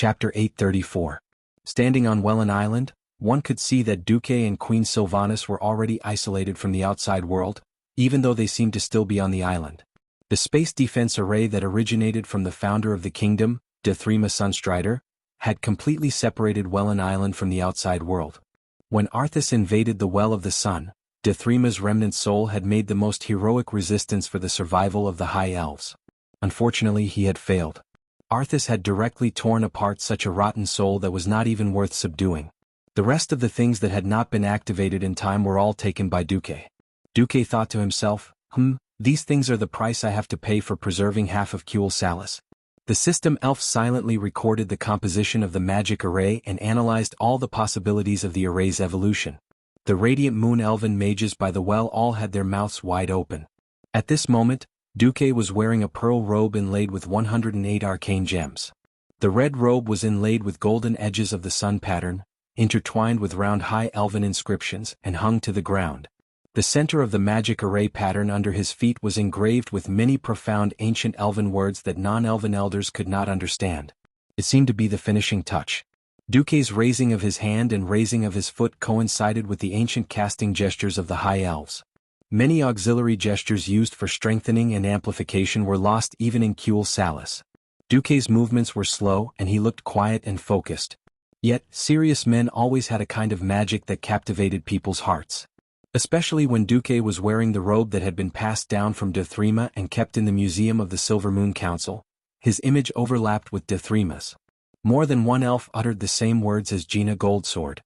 Chapter 834. Standing on Welland Island, one could see that Duque and Queen Sylvanas were already isolated from the outside world, even though they seemed to still be on the island. The space defense array that originated from the founder of the kingdom, Dethrima Sunstrider, had completely separated Welland Island from the outside world. When Arthas invaded the Well of the Sun, Dethrima's remnant soul had made the most heroic resistance for the survival of the High Elves. Unfortunately, he had failed. Arthas had directly torn apart such a rotten soul that was not even worth subduing. The rest of the things that had not been activated in time were all taken by Duque. Duque thought to himself, these things are the price I have to pay for preserving half of Kuel Salis. The system elf silently recorded the composition of the magic array and analyzed all the possibilities of the array's evolution. The radiant moon elven mages by the well all had their mouths wide open. At this moment, Duque was wearing a pearl robe inlaid with 108 arcane gems. The red robe was inlaid with golden edges of the sun pattern, intertwined with round high elven inscriptions, and hung to the ground. The center of the magic array pattern under his feet was engraved with many profound ancient elven words that non-elven elders could not understand. It seemed to be the finishing touch. Duque's raising of his hand and raising of his foot coincided with the ancient casting gestures of the High Elves. Many auxiliary gestures used for strengthening and amplification were lost even in Kuel Salis. Duque's movements were slow and he looked quiet and focused. Yet, serious men always had a kind of magic that captivated people's hearts. Especially when Duque was wearing the robe that had been passed down from Dethrima and kept in the museum of the Silver Moon Council, his image overlapped with Dethrima's. More than one elf uttered the same words as Gina Goldsword.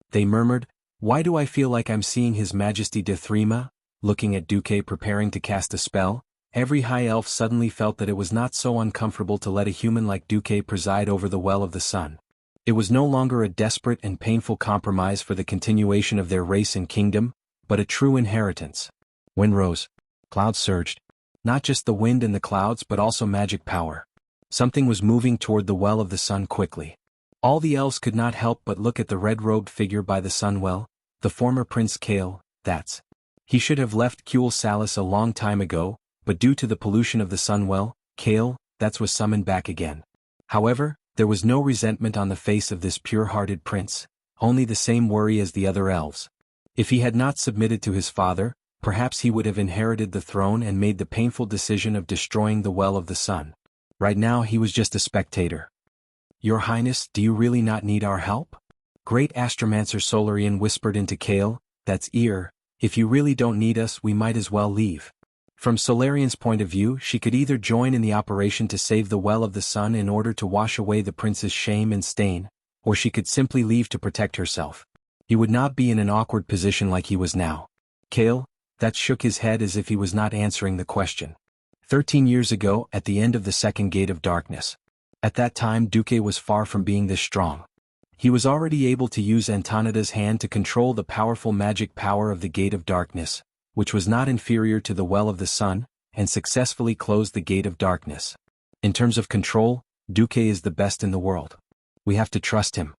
They murmured, "Why do I feel like I'm seeing His Majesty Dethrima?" Looking at Duque preparing to cast a spell, every high elf suddenly felt that it was not so uncomfortable to let a human like Duque preside over the Well of the Sun. It was no longer a desperate and painful compromise for the continuation of their race and kingdom, but a true inheritance. Wind rose. Clouds surged. Not just the wind and the clouds but also magic power. Something was moving toward the Well of the Sun quickly. All the elves could not help but look at the red-robed figure by the sun well, the former Prince Kael. He should have left Kuel Salis a long time ago, but due to the pollution of the Sunwell, Kael, was summoned back again. However, there was no resentment on the face of this pure-hearted prince, only the same worry as the other elves. If he had not submitted to his father, perhaps he would have inherited the throne and made the painful decision of destroying the Well of the Sun. Right now he was just a spectator. "Your Highness, do you really not need our help?" Great Astromancer Solarian whispered into Kael's ear. "If you really don't need us, we might as well leave." From Solarian's point of view, she could either join in the operation to save the Well of the Sun in order to wash away the prince's shame and stain, or she could simply leave to protect herself. He would not be in an awkward position like he was now. Kael shook his head as if he was not answering the question. 13 years ago, at the end of the Second Gate of Darkness. At that time Duque was far from being this strong. He was already able to use Antonida's hand to control the powerful magic power of the Gate of Darkness, which was not inferior to the Well of the Sun, and successfully closed the Gate of Darkness. In terms of control, Duque is the best in the world. We have to trust him.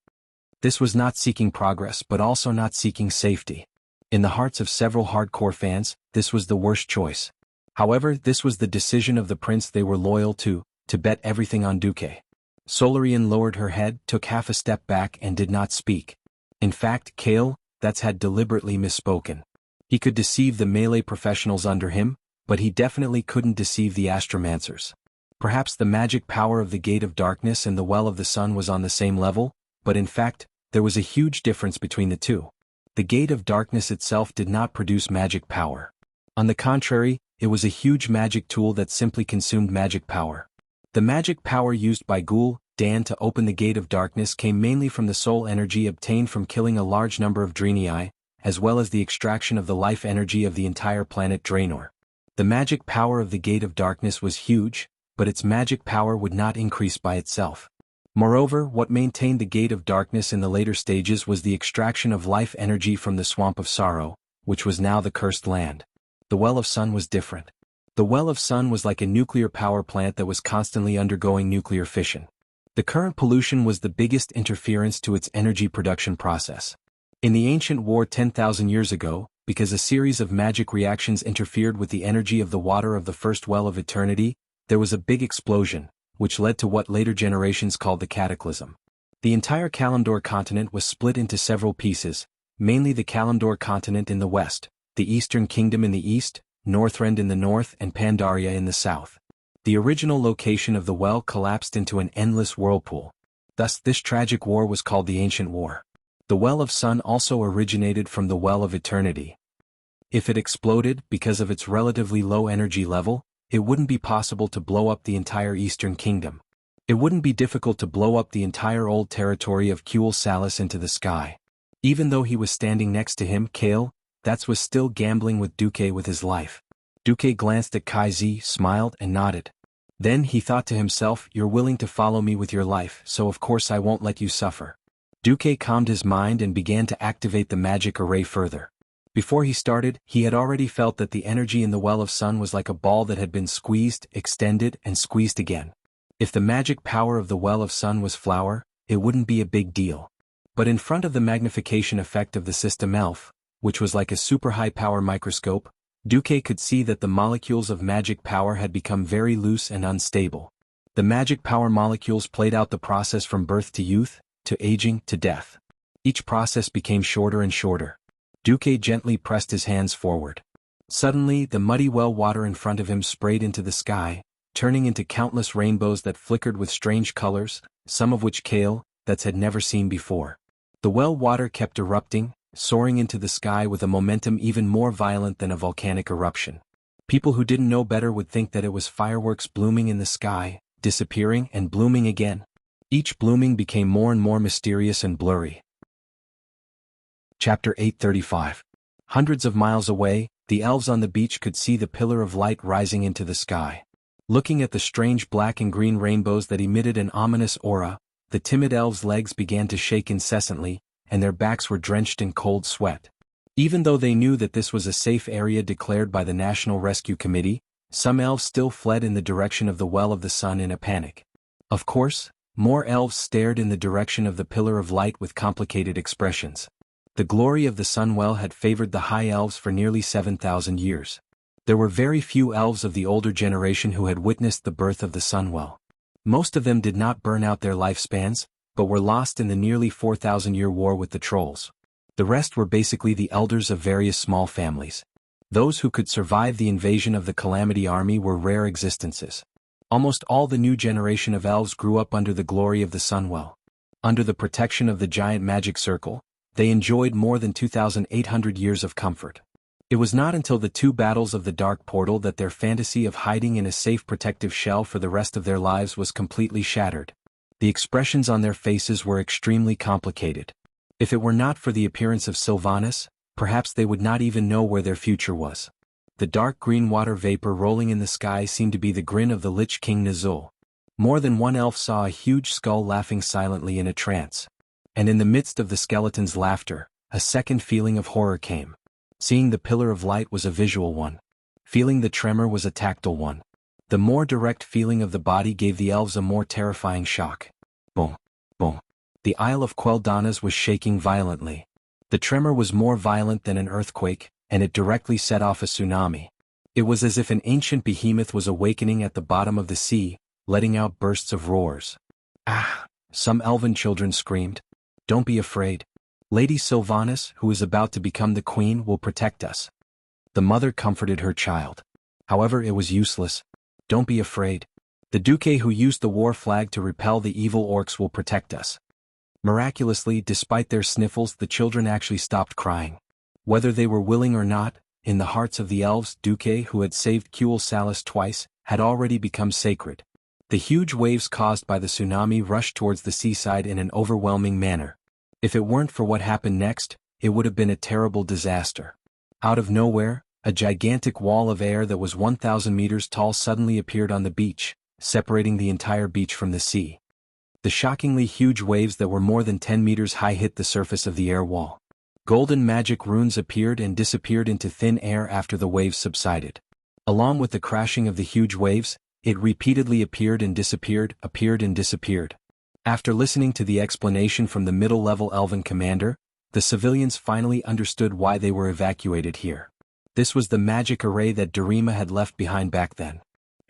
This was not seeking progress but also not seeking safety. In the hearts of several hardcore fans, this was the worst choice. However, this was the decision of the prince they were loyal to bet everything on Duque. Solarian lowered her head, took half a step back and did not speak. In fact, Kael had deliberately misspoken. He could deceive the melee professionals under him, but he definitely couldn't deceive the Astromancers. Perhaps the magic power of the Gate of Darkness and the Well of the Sun was on the same level, but in fact, there was a huge difference between the two. The Gate of Darkness itself did not produce magic power. On the contrary, it was a huge magic tool that simply consumed magic power. The magic power used by Ghoul Dan to open the Gate of Darkness came mainly from the soul energy obtained from killing a large number of Draenei, as well as the extraction of the life energy of the entire planet Draenor. The magic power of the Gate of Darkness was huge, but its magic power would not increase by itself. Moreover, what maintained the Gate of Darkness in the later stages was the extraction of life energy from the Swamp of Sorrow, which was now the Cursed Land. The Well of Sun was different. The Well of Sun was like a nuclear power plant that was constantly undergoing nuclear fission. The current pollution was the biggest interference to its energy production process. In the ancient war 10,000 years ago, because a series of magic reactions interfered with the energy of the water of the first Well of Eternity, there was a big explosion, which led to what later generations called the Cataclysm. The entire Kalimdor continent was split into several pieces, mainly the Kalimdor continent in the west, the Eastern Kingdom in the east, Northrend in the north and Pandaria in the south. The original location of the well collapsed into an endless whirlpool. Thus this tragic war was called the Ancient War. The Well of Sun also originated from the Well of Eternity. If it exploded, because of its relatively low energy level, it wouldn't be possible to blow up the entire Eastern Kingdom. It wouldn't be difficult to blow up the entire old territory of Kuel Salis into the sky. Even though he was standing next to him, Kale, that was still gambling with Duque with his life. Duque glanced at Kaizi, smiled and nodded. Then he thought to himself, "You're willing to follow me with your life, so of course I won't let you suffer." Duque calmed his mind and began to activate the magic array further. Before he started, he had already felt that the energy in the Well of Sun was like a ball that had been squeezed, extended, and squeezed again. If the magic power of the Well of Sun was flour, it wouldn't be a big deal. But in front of the magnification effect of the system ELF, which was like a super high-power microscope, Duque could see that the molecules of magic power had become very loose and unstable. The magic power molecules played out the process from birth to youth, to aging, to death. Each process became shorter and shorter. Duque gently pressed his hands forward. Suddenly, the muddy well water in front of him sprayed into the sky, turning into countless rainbows that flickered with strange colors, some of which Kale, had never seen before. The well water kept erupting, soaring into the sky with a momentum even more violent than a volcanic eruption. People who didn't know better would think that it was fireworks blooming in the sky, disappearing and blooming again. Each blooming became more and more mysterious and blurry. Chapter 835. Hundreds of miles away, the elves on the beach could see the pillar of light rising into the sky. Looking at the strange black and green rainbows that emitted an ominous aura, the timid elves' legs began to shake incessantly, and their backs were drenched in cold sweat. Even though they knew that this was a safe area declared by the National Rescue Committee, some elves still fled in the direction of the Well of the Sun in a panic. Of course, more elves stared in the direction of the pillar of light with complicated expressions. The glory of the Sun Well had favored the High Elves for nearly 7,000 years. There were very few elves of the older generation who had witnessed the birth of the Sun Well. Most of them did not burn out their lifespans, but were lost in the nearly 4,000-year war with the trolls. The rest were basically the elders of various small families. Those who could survive the invasion of the Calamity Army were rare existences. Almost all the new generation of elves grew up under the glory of the Sunwell. Under the protection of the giant magic circle, they enjoyed more than 2,800 years of comfort. It was not until the two battles of the Dark Portal that their fantasy of hiding in a safe protective shell for the rest of their lives was completely shattered. The expressions on their faces were extremely complicated. If it were not for the appearance of Sylvanas, perhaps they would not even know where their future was. The dark green water vapor rolling in the sky seemed to be the grin of the Lich King Nazul. More than one elf saw a huge skull laughing silently in a trance. And in the midst of the skeleton's laughter, a second feeling of horror came. Seeing the pillar of light was a visual one. Feeling the tremor was a tactile one. The more direct feeling of the body gave the elves a more terrifying shock. Boom, boom. The Isle of Quel'Danas was shaking violently. The tremor was more violent than an earthquake, and it directly set off a tsunami. It was as if an ancient behemoth was awakening at the bottom of the sea, letting out bursts of roars. Ah! Some elven children screamed. Don't be afraid. Lady Sylvanas, who is about to become the queen, will protect us. The mother comforted her child. However, it was useless. Don't be afraid. The Duque who used the war flag to repel the evil orcs will protect us. Miraculously, despite their sniffles, the children actually stopped crying. Whether they were willing or not, in the hearts of the elves, Duque, who had saved Kuel Salis twice, had already become sacred. The huge waves caused by the tsunami rushed towards the seaside in an overwhelming manner. If it weren't for what happened next, it would have been a terrible disaster. Out of nowhere, a gigantic wall of air that was 1,000 meters tall suddenly appeared on the beach, separating the entire beach from the sea. The shockingly huge waves that were more than 10 meters high hit the surface of the air wall. Golden magic runes appeared and disappeared into thin air after the waves subsided. Along with the crashing of the huge waves, it repeatedly appeared and disappeared, appeared and disappeared. After listening to the explanation from the middle-level elven commander, the civilians finally understood why they were evacuated here. This was the magic array that Darima had left behind back then.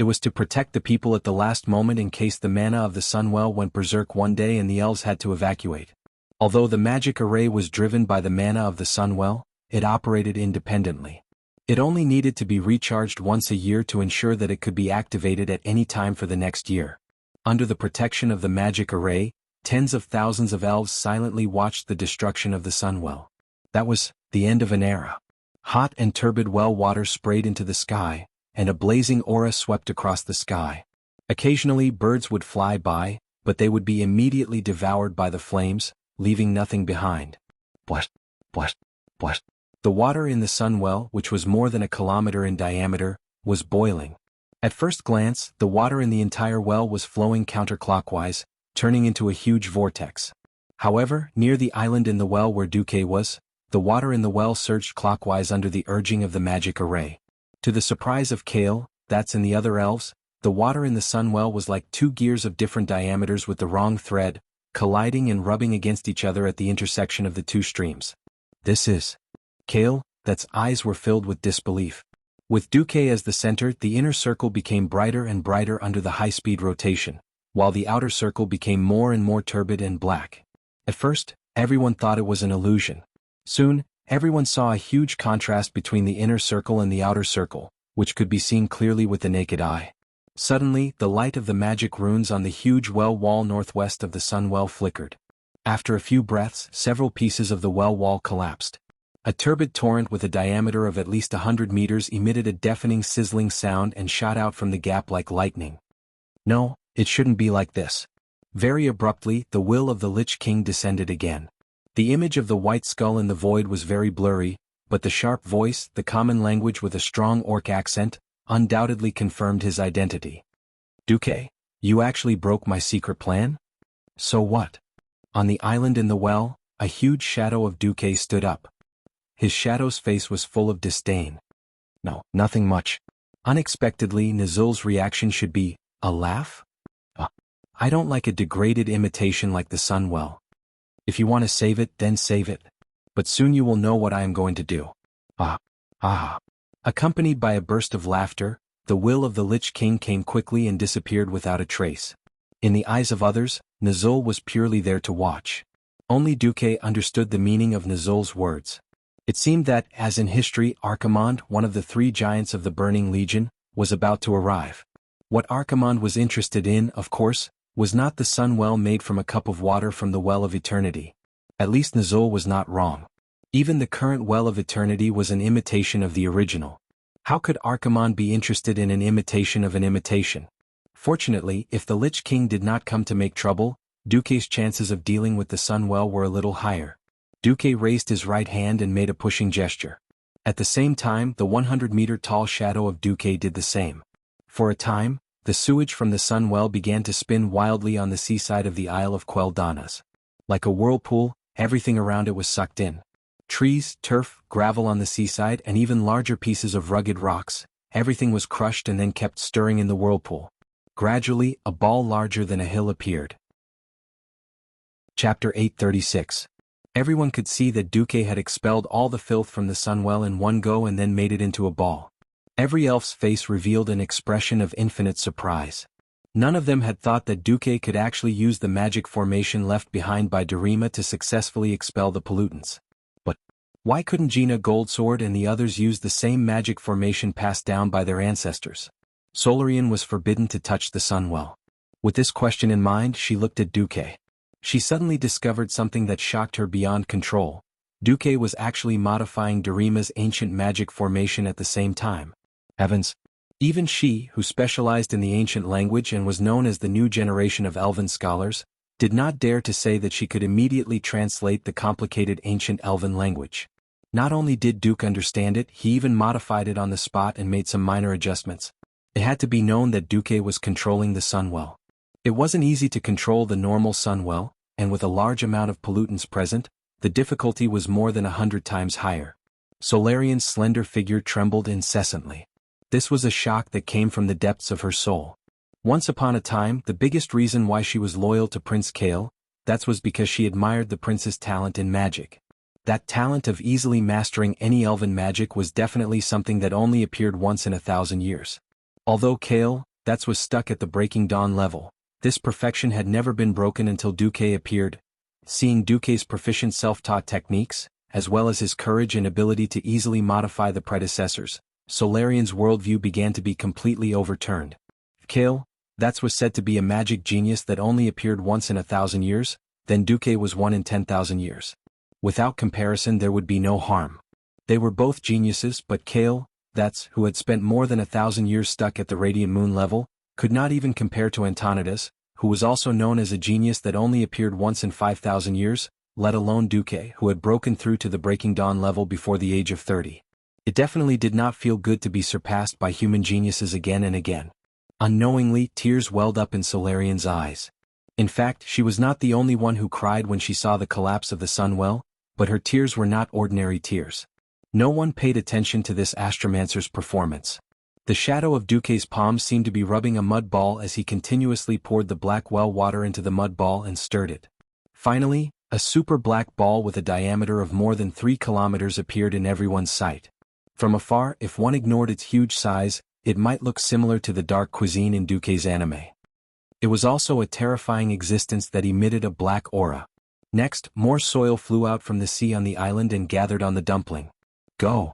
It was to protect the people at the last moment in case the mana of the Sunwell went berserk one day and the elves had to evacuate. Although the magic array was driven by the mana of the Sunwell, it operated independently. It only needed to be recharged once a year to ensure that it could be activated at any time for the next year. Under the protection of the magic array, tens of thousands of elves silently watched the destruction of the Sunwell. That was the end of an era. Hot and turbid well water sprayed into the sky, and a blazing aura swept across the sky. Occasionally birds would fly by, but they would be immediately devoured by the flames, leaving nothing behind. What? The water in the Sunwell, which was more than a kilometer in diameter, was boiling. At first glance, the water in the entire well was flowing counterclockwise, turning into a huge vortex. However, near the island in the well where Duque was, the water in the well surged clockwise under the urging of the magic array. To the surprise of Kale, That's and the other elves, the water in the Sunwell was like two gears of different diameters with the wrong thread, colliding and rubbing against each other at the intersection of the two streams. This is Kale, that's eyes were filled with disbelief. With Duque as the center, the inner circle became brighter and brighter under the high-speed rotation, while the outer circle became more and more turbid and black. At first, everyone thought it was an illusion. Soon, everyone saw a huge contrast between the inner circle and the outer circle, which could be seen clearly with the naked eye. Suddenly, the light of the magic runes on the huge well wall northwest of the Sunwell flickered. After a few breaths, several pieces of the well wall collapsed. A turbid torrent with a diameter of at least 100 meters emitted a deafening sizzling sound and shot out from the gap like lightning. No, it shouldn't be like this. Very abruptly, the will of the Lich King descended again. The image of the white skull in the void was very blurry, but the sharp voice, the common language with a strong orc accent, undoubtedly confirmed his identity. Duque, you actually broke my secret plan? So what? On the island in the well, a huge shadow of Duque stood up. His shadow's face was full of disdain. No, nothing much. Unexpectedly, Nizul's reaction should be, a laugh? I don't like a degraded imitation like the Sunwell. If you want to save it, then save it. But soon you will know what I am going to do. Accompanied by a burst of laughter, the will of the Lich King came quickly and disappeared without a trace. In the eyes of others, Nizul was purely there to watch. Only Duque understood the meaning of Nizul's words. It seemed that, as in history, Archimonde, one of the three giants of the Burning Legion, was about to arrive. What Archimonde was interested in, of course, was not the Sunwell made from a cup of water from the Well of Eternity. At least Nizul was not wrong. Even the current Well of Eternity was an imitation of the original. How could Archimonde be interested in an imitation of an imitation? Fortunately, if the Lich King did not come to make trouble, Duque's chances of dealing with the Sunwell were a little higher. Duque raised his right hand and made a pushing gesture. At the same time, the 100-meter-tall shadow of Duque did the same. For a time, the sewage from the Sunwell began to spin wildly on the seaside of the Isle of Queldanas. Like a whirlpool, everything around it was sucked in. Trees, turf, gravel on the seaside, and even larger pieces of rugged rocks, everything was crushed and then kept stirring in the whirlpool. Gradually, a ball larger than a hill appeared. Chapter 836. Everyone could see that Duque had expelled all the filth from the Sunwell in one go and then made it into a ball. Every elf's face revealed an expression of infinite surprise. None of them had thought that Duque could actually use the magic formation left behind by Darima to successfully expel the pollutants. But why couldn't Gina Goldsword and the others use the same magic formation passed down by their ancestors? Solarian was forbidden to touch the Sunwell. With this question in mind, she looked at Duque. She suddenly discovered something that shocked her beyond control. Duque was actually modifying Darima's ancient magic formation at the same time. Heavens! Even she, who specialized in the ancient language and was known as the new generation of elven scholars, did not dare to say that she could immediately translate the complicated ancient elven language. Not only did Duque understand it, he even modified it on the spot and made some minor adjustments. It had to be known that Duque was controlling the Sunwell. It wasn't easy to control the normal Sunwell, and with a large amount of pollutants present, the difficulty was more than 100 times higher. Solarian's slender figure trembled incessantly. This was a shock that came from the depths of her soul. Once upon a time, the biggest reason why she was loyal to Prince Kale, that was because she admired the prince's talent in magic. That talent of easily mastering any elven magic was definitely something that only appeared once in 1,000 years. Although Kale, That was stuck at the Breaking Dawn level. This perfection had never been broken until Duque appeared. Seeing Duque's proficient self-taught techniques, as well as his courage and ability to easily modify the predecessors, Solarian's worldview began to be completely overturned. Kale, that was said to be a magic genius that only appeared once in 1,000 years, then Duque was one in 10,000 years. Without comparison there would be no harm. They were both geniuses, but Kale, who had spent more than 1,000 years stuck at the Radiant Moon level, could not even compare to Antonidas, who was also known as a genius that only appeared once in 5,000 years, let alone Duque, who had broken through to the Breaking Dawn level before the age of 30. It definitely did not feel good to be surpassed by human geniuses again and again. Unknowingly, tears welled up in Solarian's eyes. In fact, she was not the only one who cried when she saw the collapse of the Sunwell, but her tears were not ordinary tears. No one paid attention to this astromancer's performance. The shadow of Duque's palm seemed to be rubbing a mud ball as he continuously poured the black well water into the mud ball and stirred it. Finally, a super black ball with a diameter of more than 3 kilometers appeared in everyone's sight. From afar, if one ignored its huge size, it might look similar to the dark cuisine in Duque's anime. It was also a terrifying existence that emitted a black aura. Next, more soil flew out from the sea on the island and gathered on the dumpling. Go!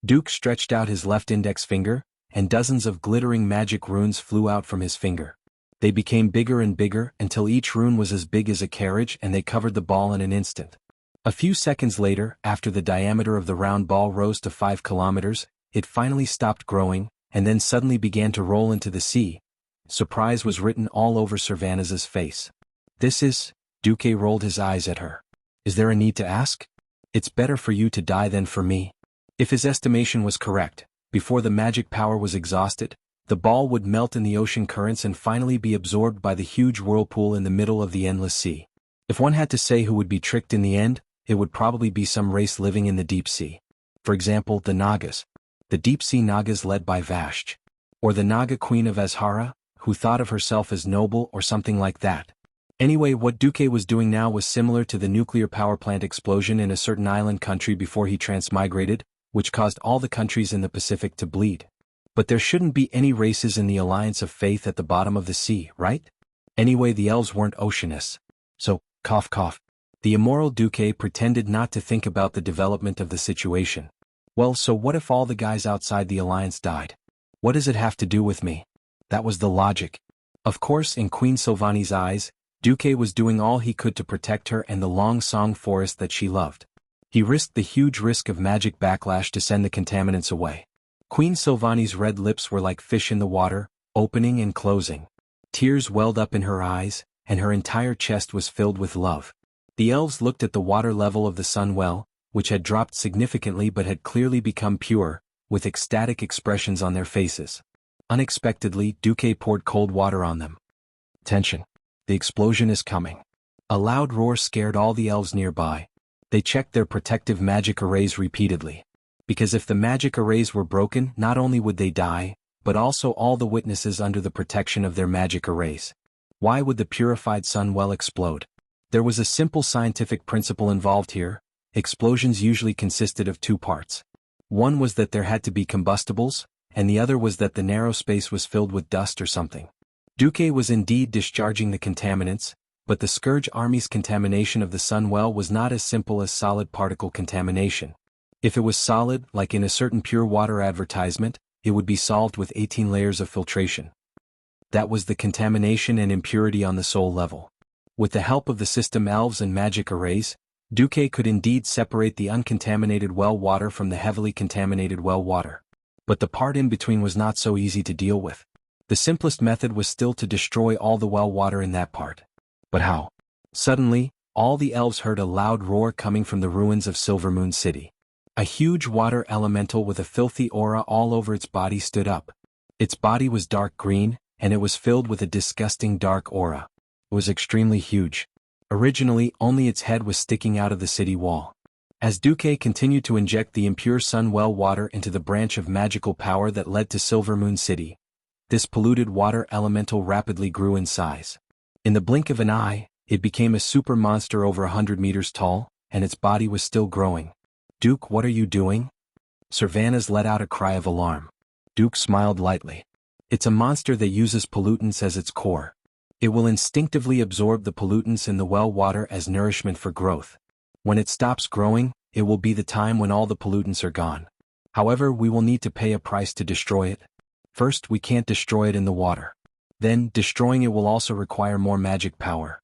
Duque stretched out his left index finger, and dozens of glittering magic runes flew out from his finger. They became bigger and bigger until each rune was as big as a carriage and they covered the ball in an instant. A few seconds later, after the diameter of the round ball rose to 5 kilometers, it finally stopped growing, and then suddenly began to roll into the sea. Surprise was written all over Servanaz's face. This is... Duque rolled his eyes at her. Is there a need to ask? It's better for you to die than for me. If his estimation was correct, before the magic power was exhausted, the ball would melt in the ocean currents and finally be absorbed by the huge whirlpool in the middle of the endless sea. If one had to say who would be tricked in the end, it would probably be some race living in the deep sea. For example, the Nagas. The deep-sea Nagas led by Vashj. Or the Naga queen of Azhara, who thought of herself as noble or something like that. Anyway, what Duque was doing now was similar to the nuclear power plant explosion in a certain island country before he transmigrated, which caused all the countries in the Pacific to bleed. But there shouldn't be any races in the alliance of faith at the bottom of the sea, right? Anyway, the elves weren't oceanists. So, cough cough. The immoral Duque pretended not to think about the development of the situation. Well, so what if all the guys outside the alliance died? What does it have to do with me? That was the logic. Of course, in Queen Sylvanie's eyes, Duque was doing all he could to protect her and the Long Song forest that she loved. He risked the huge risk of magic backlash to send the contaminants away. Queen Sylvanie's red lips were like fish in the water, opening and closing. Tears welled up in her eyes, and her entire chest was filled with love. The elves looked at the water level of the Sunwell, which had dropped significantly but had clearly become pure, with ecstatic expressions on their faces. Unexpectedly, Duque poured cold water on them. Tension. The explosion is coming. A loud roar scared all the elves nearby. They checked their protective magic arrays repeatedly. Because if the magic arrays were broken, not only would they die, but also all the witnesses under the protection of their magic arrays. Why would the purified Sunwell explode? There was a simple scientific principle involved here. Explosions usually consisted of 2 parts. One was that there had to be combustibles, and the other was that the narrow space was filled with dust or something. Duque was indeed discharging the contaminants, but the Scourge Army's contamination of the Sunwell was not as simple as solid particle contamination. If it was solid, like in a certain pure water advertisement, it would be solved with 18 layers of filtration. That was the contamination and impurity on the soul level. With the help of the system elves and magic arrays, Duque could indeed separate the uncontaminated well water from the heavily contaminated well water. But the part in between was not so easy to deal with. The simplest method was still to destroy all the well water in that part. But how? Suddenly, all the elves heard a loud roar coming from the ruins of Silvermoon City. A huge water elemental with a filthy aura all over its body stood up. Its body was dark green, and it was filled with a disgusting dark aura. It was extremely huge. Originally, only its head was sticking out of the city wall. As Duque continued to inject the impure Sunwell water into the branch of magical power that led to Silvermoon City, this polluted water elemental rapidly grew in size. In the blink of an eye, it became a super monster over 100 meters tall, and its body was still growing. Duque, what are you doing? Servanaz let out a cry of alarm. Duque smiled lightly. It's a monster that uses pollutants as its core. It will instinctively absorb the pollutants in the well water as nourishment for growth. When it stops growing, it will be the time when all the pollutants are gone. However, we will need to pay a price to destroy it. First, we can't destroy it in the water. Then, destroying it will also require more magic power.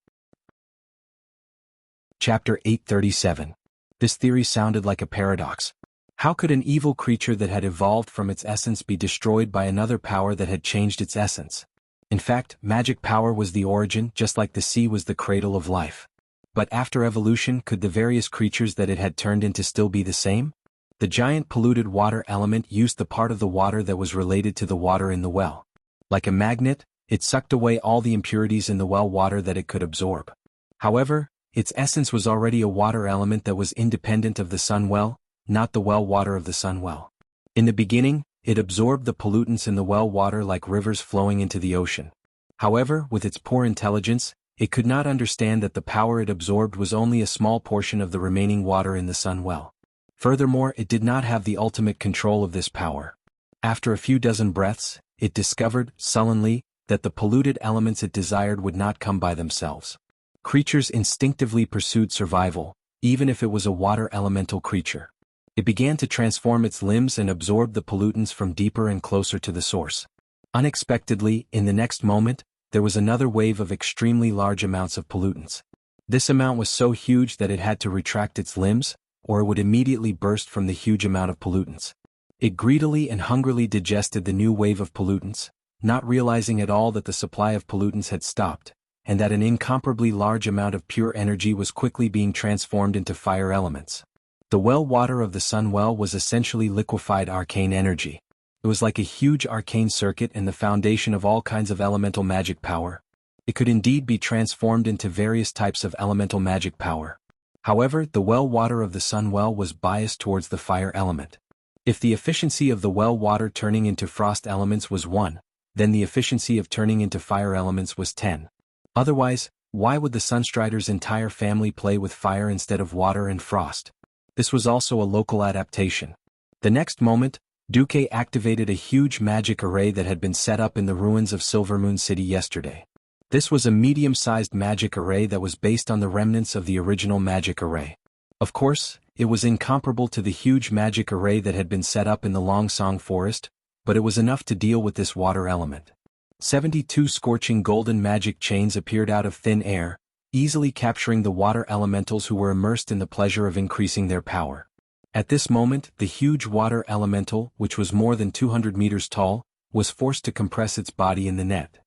Chapter 837. This theory sounded like a paradox. How could an evil creature that had evolved from its essence be destroyed by another power that had changed its essence? In fact, magic power was the origin, just like the sea was the cradle of life. But after evolution, could the various creatures that it had turned into still be the same? The giant polluted water element used the part of the water that was related to the water in the well. Like a magnet, it sucked away all the impurities in the well water that it could absorb. However, its essence was already a water element that was independent of the sun well, not the well water of the sun well. In the beginning, it absorbed the pollutants in the well water like rivers flowing into the ocean. However, with its poor intelligence, it could not understand that the power it absorbed was only a small portion of the remaining water in the sun well. Furthermore, it did not have the ultimate control of this power. After a few dozen breaths, it discovered, sullenly, that the polluted elements it desired would not come by themselves. Creatures instinctively pursued survival, even if it was a water elemental creature. It began to transform its limbs and absorb the pollutants from deeper and closer to the source. Unexpectedly, in the next moment, there was another wave of extremely large amounts of pollutants. This amount was so huge that it had to retract its limbs, or it would immediately burst from the huge amount of pollutants. It greedily and hungrily digested the new wave of pollutants, not realizing at all that the supply of pollutants had stopped, and that an incomparably large amount of pure energy was quickly being transformed into fire elements. The well water of the sun well was essentially liquefied arcane energy. It was like a huge arcane circuit and the foundation of all kinds of elemental magic power. It could indeed be transformed into various types of elemental magic power. However, the well water of the sun well was biased towards the fire element. If the efficiency of the well water turning into frost elements was 1, then the efficiency of turning into fire elements was 10. Otherwise, why would the Sunstrider's entire family play with fire instead of water and frost? This was also a local adaptation. The next moment, Duque activated a huge magic array that had been set up in the ruins of Silvermoon City yesterday. This was a medium-sized magic array that was based on the remnants of the original magic array. Of course, it was incomparable to the huge magic array that had been set up in the Longsong Forest, but it was enough to deal with this water element. 72 scorching golden magic chains appeared out of thin air, easily capturing the water elementals who were immersed in the pleasure of increasing their power. At this moment, the huge water elemental, which was more than 200 meters tall, was forced to compress its body in the net.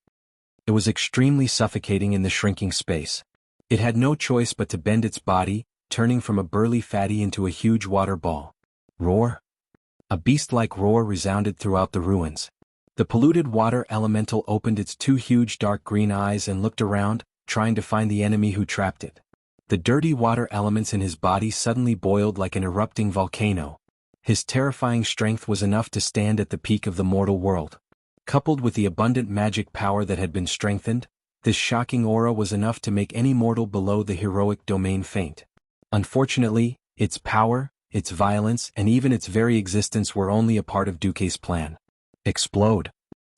It was extremely suffocating in the shrinking space. It had no choice but to bend its body, turning from a burly fatty into a huge water ball. Roar! A beast-like roar resounded throughout the ruins. The polluted water elemental opened its two huge dark green eyes and looked around, trying to find the enemy who trapped it. The dirty water elements in his body suddenly boiled like an erupting volcano. His terrifying strength was enough to stand at the peak of the mortal world. Coupled with the abundant magic power that had been strengthened, this shocking aura was enough to make any mortal below the heroic domain faint. Unfortunately, its power, its violence, and even its very existence were only a part of Duque's plan. Explode!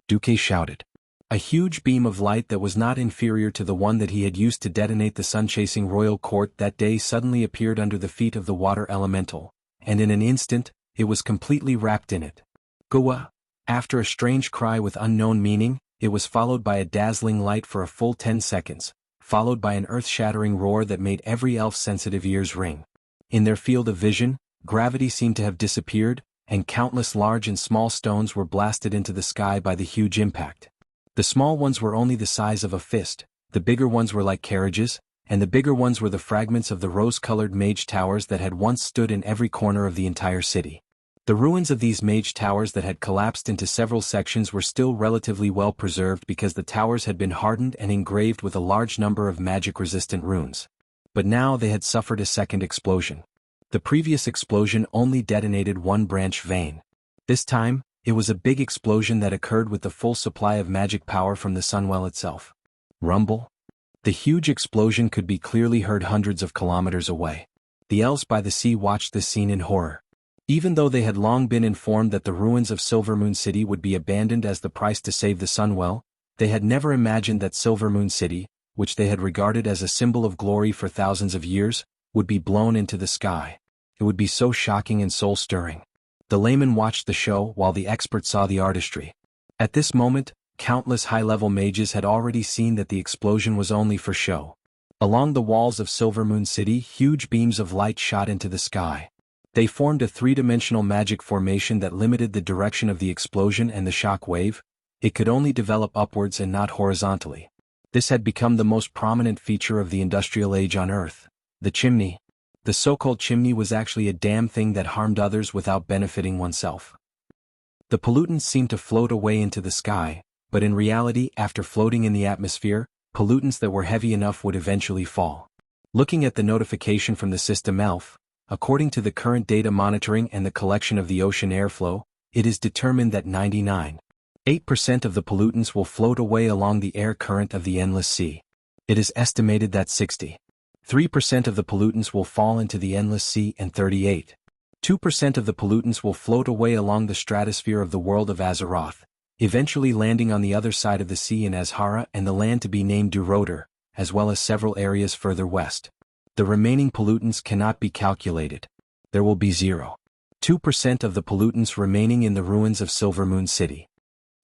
Duque shouted. A huge beam of light that was not inferior to the one that he had used to detonate the sun-chasing royal court that day suddenly appeared under the feet of the water elemental, and in an instant, it was completely wrapped in it. Goa! After a strange cry with unknown meaning, it was followed by a dazzling light for a full 10 seconds, followed by an earth-shattering roar that made every elf's sensitive ears ring. In their field of vision, gravity seemed to have disappeared, and countless large and small stones were blasted into the sky by the huge impact. The small ones were only the size of a fist, the bigger ones were like carriages, and the bigger ones were the fragments of the rose-colored mage towers that had once stood in every corner of the entire city. The ruins of these mage towers that had collapsed into several sections were still relatively well preserved because the towers had been hardened and engraved with a large number of magic-resistant runes. But now they had suffered a second explosion. The previous explosion only detonated one branch vein. This time, it was a big explosion that occurred with the full supply of magic power from the sunwell itself. Rumble? The huge explosion could be clearly heard hundreds of kilometers away. The elves by the sea watched this scene in horror. Even though they had long been informed that the ruins of Silvermoon City would be abandoned as the price to save the Sunwell, they had never imagined that Silvermoon City, which they had regarded as a symbol of glory for thousands of years, would be blown into the sky. It would be so shocking and soul-stirring. The layman watched the show while the expert saw the artistry. At this moment, countless high-level mages had already seen that the explosion was only for show. Along the walls of Silvermoon City, huge beams of light shot into the sky. They formed a three-dimensional magic formation that limited the direction of the explosion and the shock wave. It could only develop upwards and not horizontally. This had become the most prominent feature of the industrial age on Earth. The chimney. The so-called chimney was actually a damn thing that harmed others without benefiting oneself. The pollutants seemed to float away into the sky, but in reality, after floating in the atmosphere, pollutants that were heavy enough would eventually fall. Looking at the notification from the system ELF, according to the current data monitoring and the collection of the ocean airflow, it is determined that 99.8% of the pollutants will float away along the air current of the endless sea. It is estimated that 63% of the pollutants will fall into the endless sea and 38.2% of the pollutants will float away along the stratosphere of the world of Azeroth, eventually landing on the other side of the sea in Azhara and the land to be named Durotor, as well as several areas further west. The remaining pollutants cannot be calculated. There will be 0.2% of the pollutants remaining in the ruins of Silvermoon City.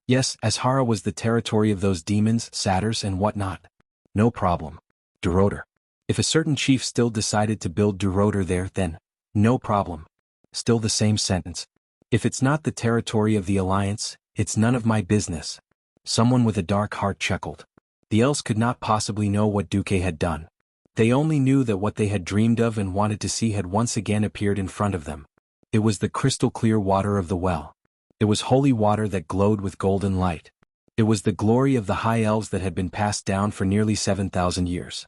Yes, Azhara was the territory of those demons, satyrs and whatnot. No problem. Durotor. If a certain chief still decided to build Durotor there, then, no problem. Still the same sentence. If it's not the territory of the Alliance, it's none of my business. Someone with a dark heart chuckled. The elves could not possibly know what Duque had done. They only knew that what they had dreamed of and wanted to see had once again appeared in front of them. It was the crystal-clear water of the well. It was holy water that glowed with golden light. It was the glory of the high elves that had been passed down for nearly 7,000 years.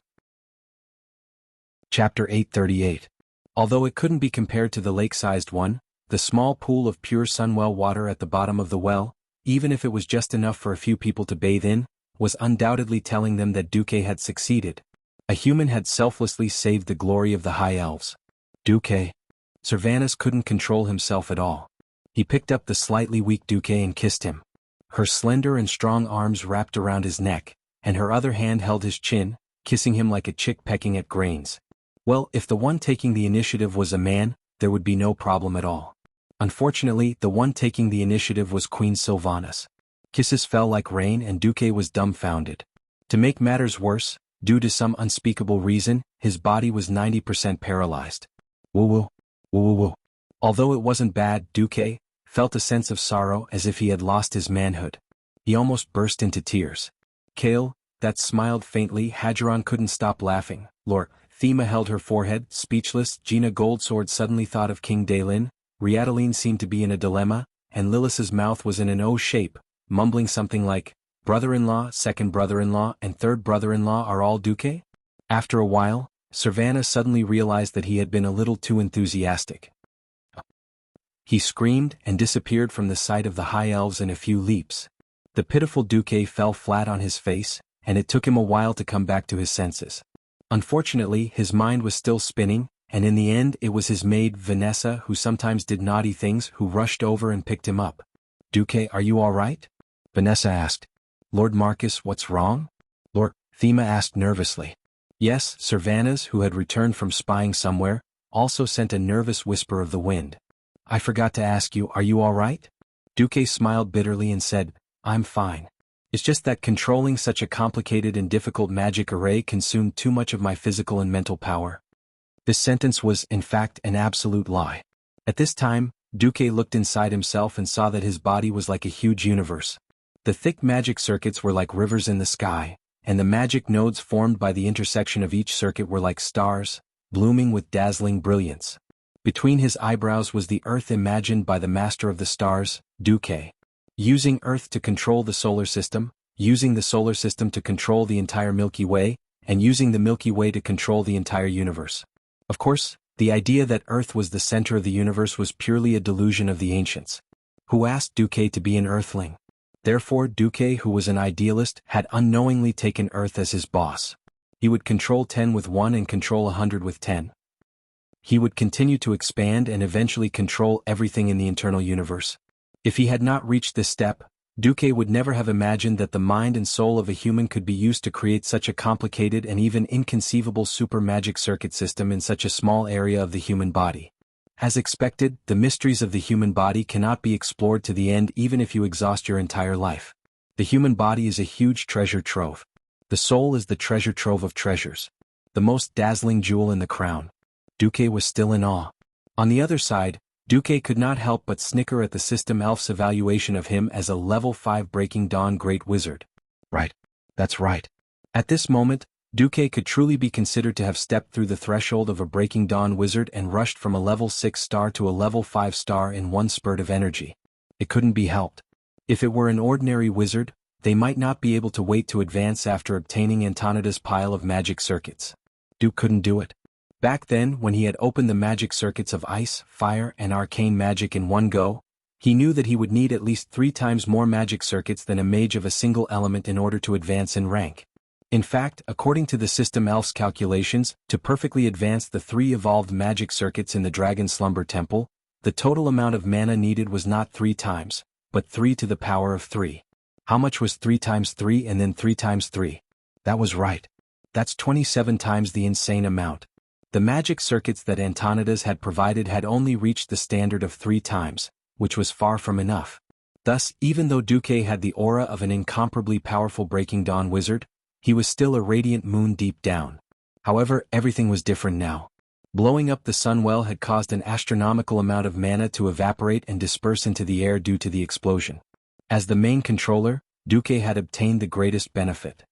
Chapter 838. Although it couldn't be compared to the lake-sized one, the small pool of pure Sunwell water at the bottom of the well, even if it was just enough for a few people to bathe in, was undoubtedly telling them that Duque had succeeded. A human had selflessly saved the glory of the High Elves. Duque. Sylvanas couldn't control himself at all. He picked up the slightly weak Duque and kissed him. Her slender and strong arms wrapped around his neck, and her other hand held his chin, kissing him like a chick pecking at grains. Well, if the one taking the initiative was a man, there would be no problem at all. Unfortunately, the one taking the initiative was Queen Sylvanas. Kisses fell like rain and Duque was dumbfounded. To make matters worse, due to some unspeakable reason, his body was 90% paralyzed. Woo-woo. Woo-woo-woo. Although it wasn't bad, Duque felt a sense of sorrow as if he had lost his manhood. He almost burst into tears. Kale, that smiled faintly. Hadgeron couldn't stop laughing. Lord, Thema held her forehead, speechless. Gina Goldsword suddenly thought of King Daelin. Riataline seemed to be in a dilemma, and Lilith's mouth was in an O shape, mumbling something like, brother-in-law, second brother-in-law, and third brother-in-law are all Duque? After a while, Sylvanas suddenly realized that he had been a little too enthusiastic. He screamed and disappeared from the sight of the high elves in a few leaps. The pitiful Duque fell flat on his face, and it took him a while to come back to his senses. Unfortunately, his mind was still spinning, and in the end it was his maid Vanessa, who sometimes did naughty things, who rushed over and picked him up. Duque, are you all right? Vanessa asked. Lord Marcus, what's wrong? Lord Thema asked nervously. Yes, Sylvanas, who had returned from spying somewhere, also sent a nervous whisper of the wind. I forgot to ask you, are you all right? Duque smiled bitterly and said, I'm fine. It's just that controlling such a complicated and difficult magic array consumed too much of my physical and mental power. This sentence was, in fact, an absolute lie. At this time, Duque looked inside himself and saw that his body was like a huge universe. The thick magic circuits were like rivers in the sky, and the magic nodes formed by the intersection of each circuit were like stars, blooming with dazzling brilliance. Between his eyebrows was the Earth imagined by the Master of the Stars, Duque. Using Earth to control the solar system, using the solar system to control the entire Milky Way, and using the Milky Way to control the entire universe. Of course, the idea that Earth was the center of the universe was purely a delusion of the ancients, who asked Duque to be an Earthling. Therefore, Duque, who was an idealist, had unknowingly taken Earth as his boss. He would control 10 with 1 and control 100 with 10. He would continue to expand and eventually control everything in the internal universe. If he had not reached this step, Duque would never have imagined that the mind and soul of a human could be used to create such a complicated and even inconceivable super magic circuit system in such a small area of the human body. As expected, the mysteries of the human body cannot be explored to the end even if you exhaust your entire life. The human body is a huge treasure trove. The soul is the treasure trove of treasures. The most dazzling jewel in the crown. Duque was still in awe. On the other side, Duque could not help but snicker at the system elf's evaluation of him as a level 5 Breaking Dawn Great Wizard. Right. That's right. At this moment, Duque could truly be considered to have stepped through the threshold of a Breaking Dawn Wizard and rushed from a level 6 star to a level 5 star in one spurt of energy. It couldn't be helped. If it were an ordinary wizard, they might not be able to wait to advance after obtaining Antonida's pile of magic circuits. Duke couldn't do it. Back then, when he had opened the magic circuits of ice, fire, and arcane magic in one go, he knew that he would need at least 3 times more magic circuits than a mage of a single element in order to advance in rank. In fact, according to the system elf's calculations, to perfectly advance the 3 evolved magic circuits in the Dragon Slumber Temple, the total amount of mana needed was not 3 times, but 3 to the power of 3. How much was 3 times 3 and then 3 times 3? That was right. That's 27 times the insane amount. The magic circuits that Antonidas had provided had only reached the standard of 3 times, which was far from enough. Thus, even though Duque had the aura of an incomparably powerful Breaking Dawn wizard, he was still a radiant moon deep down. However, everything was different now. Blowing up the Sunwell had caused an astronomical amount of mana to evaporate and disperse into the air due to the explosion. As the main controller, Duque had obtained the greatest benefit.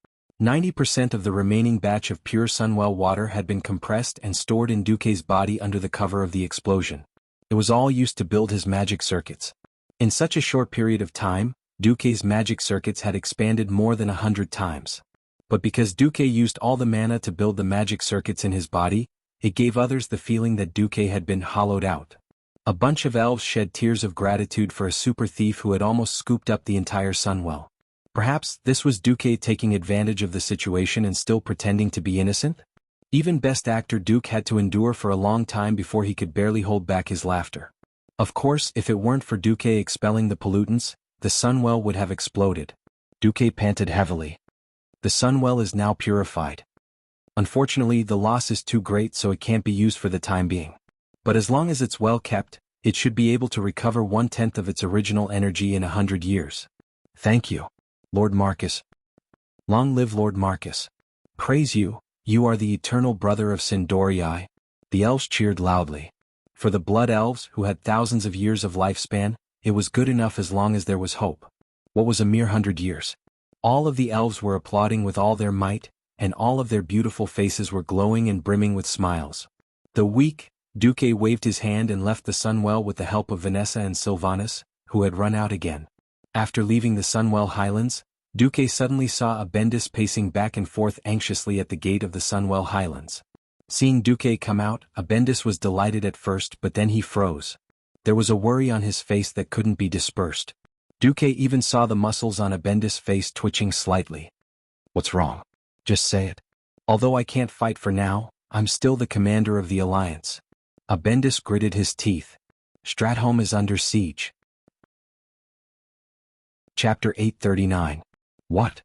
90% of the remaining batch of pure Sunwell water had been compressed and stored in Duque's body under the cover of the explosion. It was all used to build his magic circuits. In such a short period of time, Duque's magic circuits had expanded more than 100 times. But because Duque used all the mana to build the magic circuits in his body, it gave others the feeling that Duque had been hollowed out. A bunch of elves shed tears of gratitude for a super thief who had almost scooped up the entire Sunwell. Perhaps this was Duque taking advantage of the situation and still pretending to be innocent? Even best actor Duke had to endure for a long time before he could barely hold back his laughter. Of course, if it weren't for Duque expelling the pollutants, the Sunwell would have exploded. Duque panted heavily. The Sunwell is now purified. Unfortunately, the loss is too great, so it can't be used for the time being. But as long as it's well kept, it should be able to recover 1/10 of its original energy in 100 years. Thank you, Lord Marcus. Long live Lord Marcus. Praise you, you are the eternal brother of Sindorii. The elves cheered loudly. For the blood elves, who had thousands of years of lifespan, it was good enough as long as there was hope. What was a mere 100 years? All of the elves were applauding with all their might, and all of their beautiful faces were glowing and brimming with smiles. The weak Duque waved his hand and left the Sunwell with the help of Vanessa and Sylvanus, who had run out again. After leaving the Sunwell Highlands, Duque suddenly saw Abendis pacing back and forth anxiously at the gate of the Sunwell Highlands. Seeing Duque come out, Abendis was delighted at first, but then he froze. There was a worry on his face that couldn't be dispersed. Duque even saw the muscles on Abendis' face twitching slightly. What's wrong? Just say it. Although I can't fight for now, I'm still the commander of the Alliance. Abendis gritted his teeth. Stratholme is under siege. Chapter 839. What?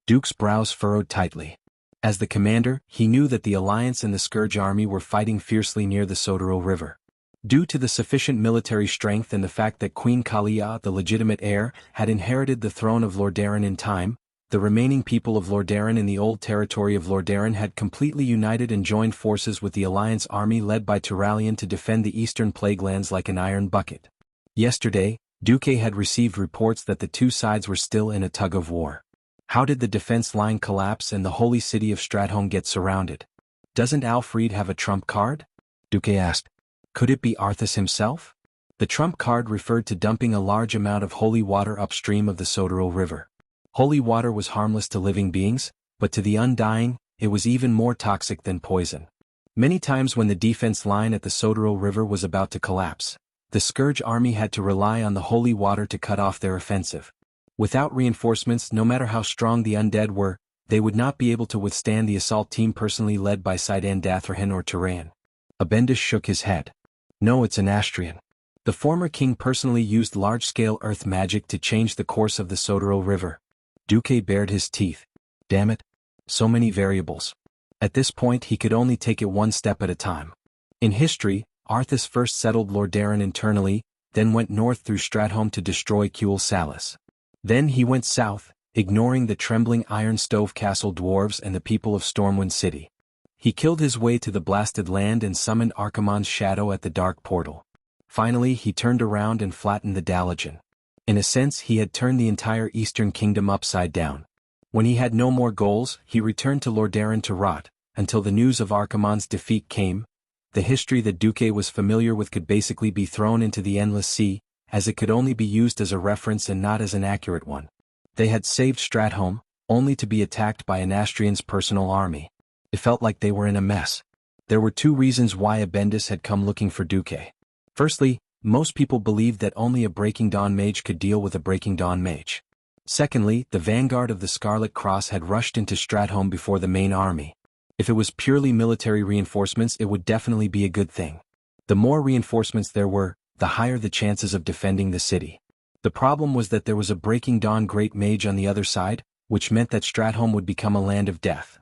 Duke's brows furrowed tightly. As the commander, he knew that the Alliance and the Scourge army were fighting fiercely near the Sodero River. Due to the sufficient military strength and the fact that Queen Kalia, the legitimate heir, had inherited the throne of Lordaeron in time, the remaining people of Lordaeron in the old territory of Lordaeron had completely united and joined forces with the Alliance army led by Turalion to defend the eastern Plaguelands like an iron bucket. Yesterday, Duque had received reports that the two sides were still in a tug-of-war. How did the defense line collapse and the holy city of Stratholme get surrounded? Doesn't Alfred have a trump card? Duque asked. Could it be Arthas himself? The trump card referred to dumping a large amount of holy water upstream of the Sodero River. Holy water was harmless to living beings, but to the undying, it was even more toxic than poison. Many times when the defense line at the Sodero River was about to collapse, the Scourge army had to rely on the holy water to cut off their offensive. Without reinforcements, no matter how strong the undead were, they would not be able to withstand the assault team personally led by Sidan Dathrahan or Turan. Abendis shook his head. No, it's an Astrian. The former king personally used large-scale earth magic to change the course of the Sotero River. Duque bared his teeth. Damn it. So many variables. At this point he could only take it one step at a time. In history, Arthas first settled Lordaeron internally, then went north through Stratholme to destroy Cuel Salis. Then he went south, ignoring the trembling Iron Stove Castle dwarves and the people of Stormwind City. He killed his way to the Blasted Land and summoned Archimonde's shadow at the Dark Portal. Finally he turned around and flattened the Dalagen. In a sense he had turned the entire Eastern Kingdom upside down. When he had no more goals, he returned to Lordaeron to rot, until the news of Archimonde's defeat came. The history that Duque was familiar with could basically be thrown into the endless sea, as it could only be used as a reference and not as an accurate one. They had saved Stratholme, only to be attacked by an Astrian's personal army. It felt like they were in a mess. There were two reasons why Abendis had come looking for Duque. Firstly, most people believed that only a Breaking Dawn mage could deal with a Breaking Dawn mage. Secondly, the vanguard of the Scarlet Cross had rushed into Stratholme before the main army. If it was purely military reinforcements, it would definitely be a good thing. The more reinforcements there were, the higher the chances of defending the city. The problem was that there was a Breaking Dawn Great Mage on the other side, which meant that Stratholme would become a land of death.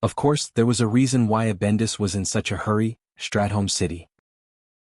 Of course, there was a reason why Abendis was in such a hurry: Stratholme City.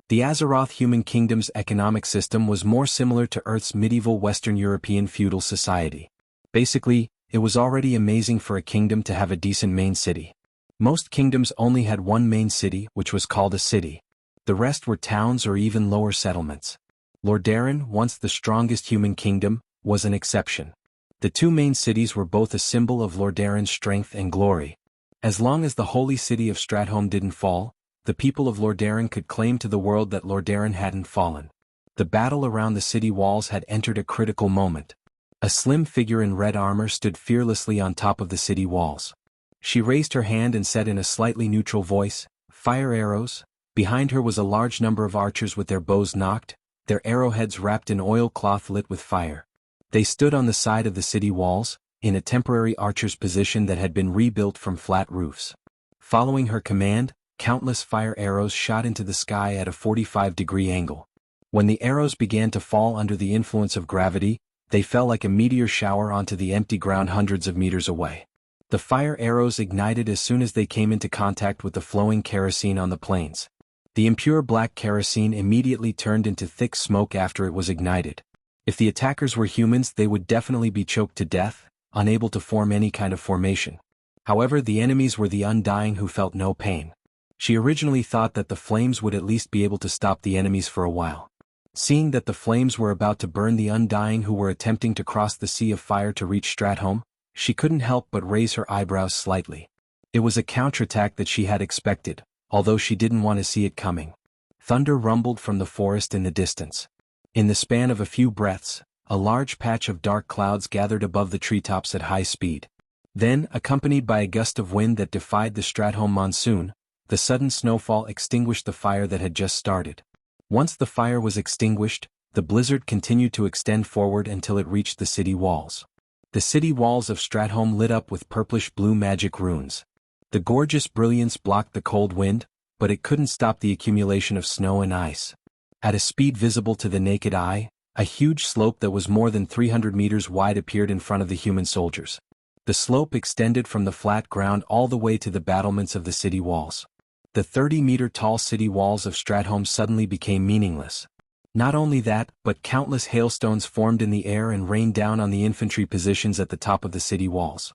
The Azeroth human kingdom's economic system was more similar to Earth's medieval Western European feudal society. Basically, it was already amazing for a kingdom to have a decent main city. Most kingdoms only had one main city, which was called a city. The rest were towns or even lower settlements. Lordaeron, once the strongest human kingdom, was an exception. The two main cities were both a symbol of Lordaeron's strength and glory. As long as the holy city of Stratholme didn't fall, the people of Lordaeron could claim to the world that Lordaeron hadn't fallen. The battle around the city walls had entered a critical moment. A slim figure in red armor stood fearlessly on top of the city walls. She raised her hand and said in a slightly neutral voice, "Fire arrows." Behind her was a large number of archers with their bows nocked, their arrowheads wrapped in oilcloth lit with fire. They stood on the side of the city walls, in a temporary archer's position that had been rebuilt from flat roofs. Following her command, countless fire arrows shot into the sky at a 45-degree angle. When the arrows began to fall under the influence of gravity, they fell like a meteor shower onto the empty ground hundreds of meters away. The fire arrows ignited as soon as they came into contact with the flowing kerosene on the plains. The impure black kerosene immediately turned into thick smoke after it was ignited. If the attackers were humans, they would definitely be choked to death, unable to form any kind of formation. However, the enemies were the Undying, who felt no pain. She originally thought that the flames would at least be able to stop the enemies for a while. Seeing that the flames were about to burn the Undying who were attempting to cross the sea of fire to reach Stratholme, she couldn't help but raise her eyebrows slightly. It was a counterattack that she had expected, although she didn't want to see it coming. Thunder rumbled from the forest in the distance. In the span of a few breaths, a large patch of dark clouds gathered above the treetops at high speed. Then, accompanied by a gust of wind that defied the Stratholme monsoon, the sudden snowfall extinguished the fire that had just started. Once the fire was extinguished, the blizzard continued to extend forward until it reached the city walls. The city walls of Stratholme lit up with purplish-blue magic runes. The gorgeous brilliance blocked the cold wind, but it couldn't stop the accumulation of snow and ice. At a speed visible to the naked eye, a huge slope that was more than 300 meters wide appeared in front of the human soldiers. The slope extended from the flat ground all the way to the battlements of the city walls. The 30-meter-tall city walls of Stratholme suddenly became meaningless. Not only that, but countless hailstones formed in the air and rained down on the infantry positions at the top of the city walls.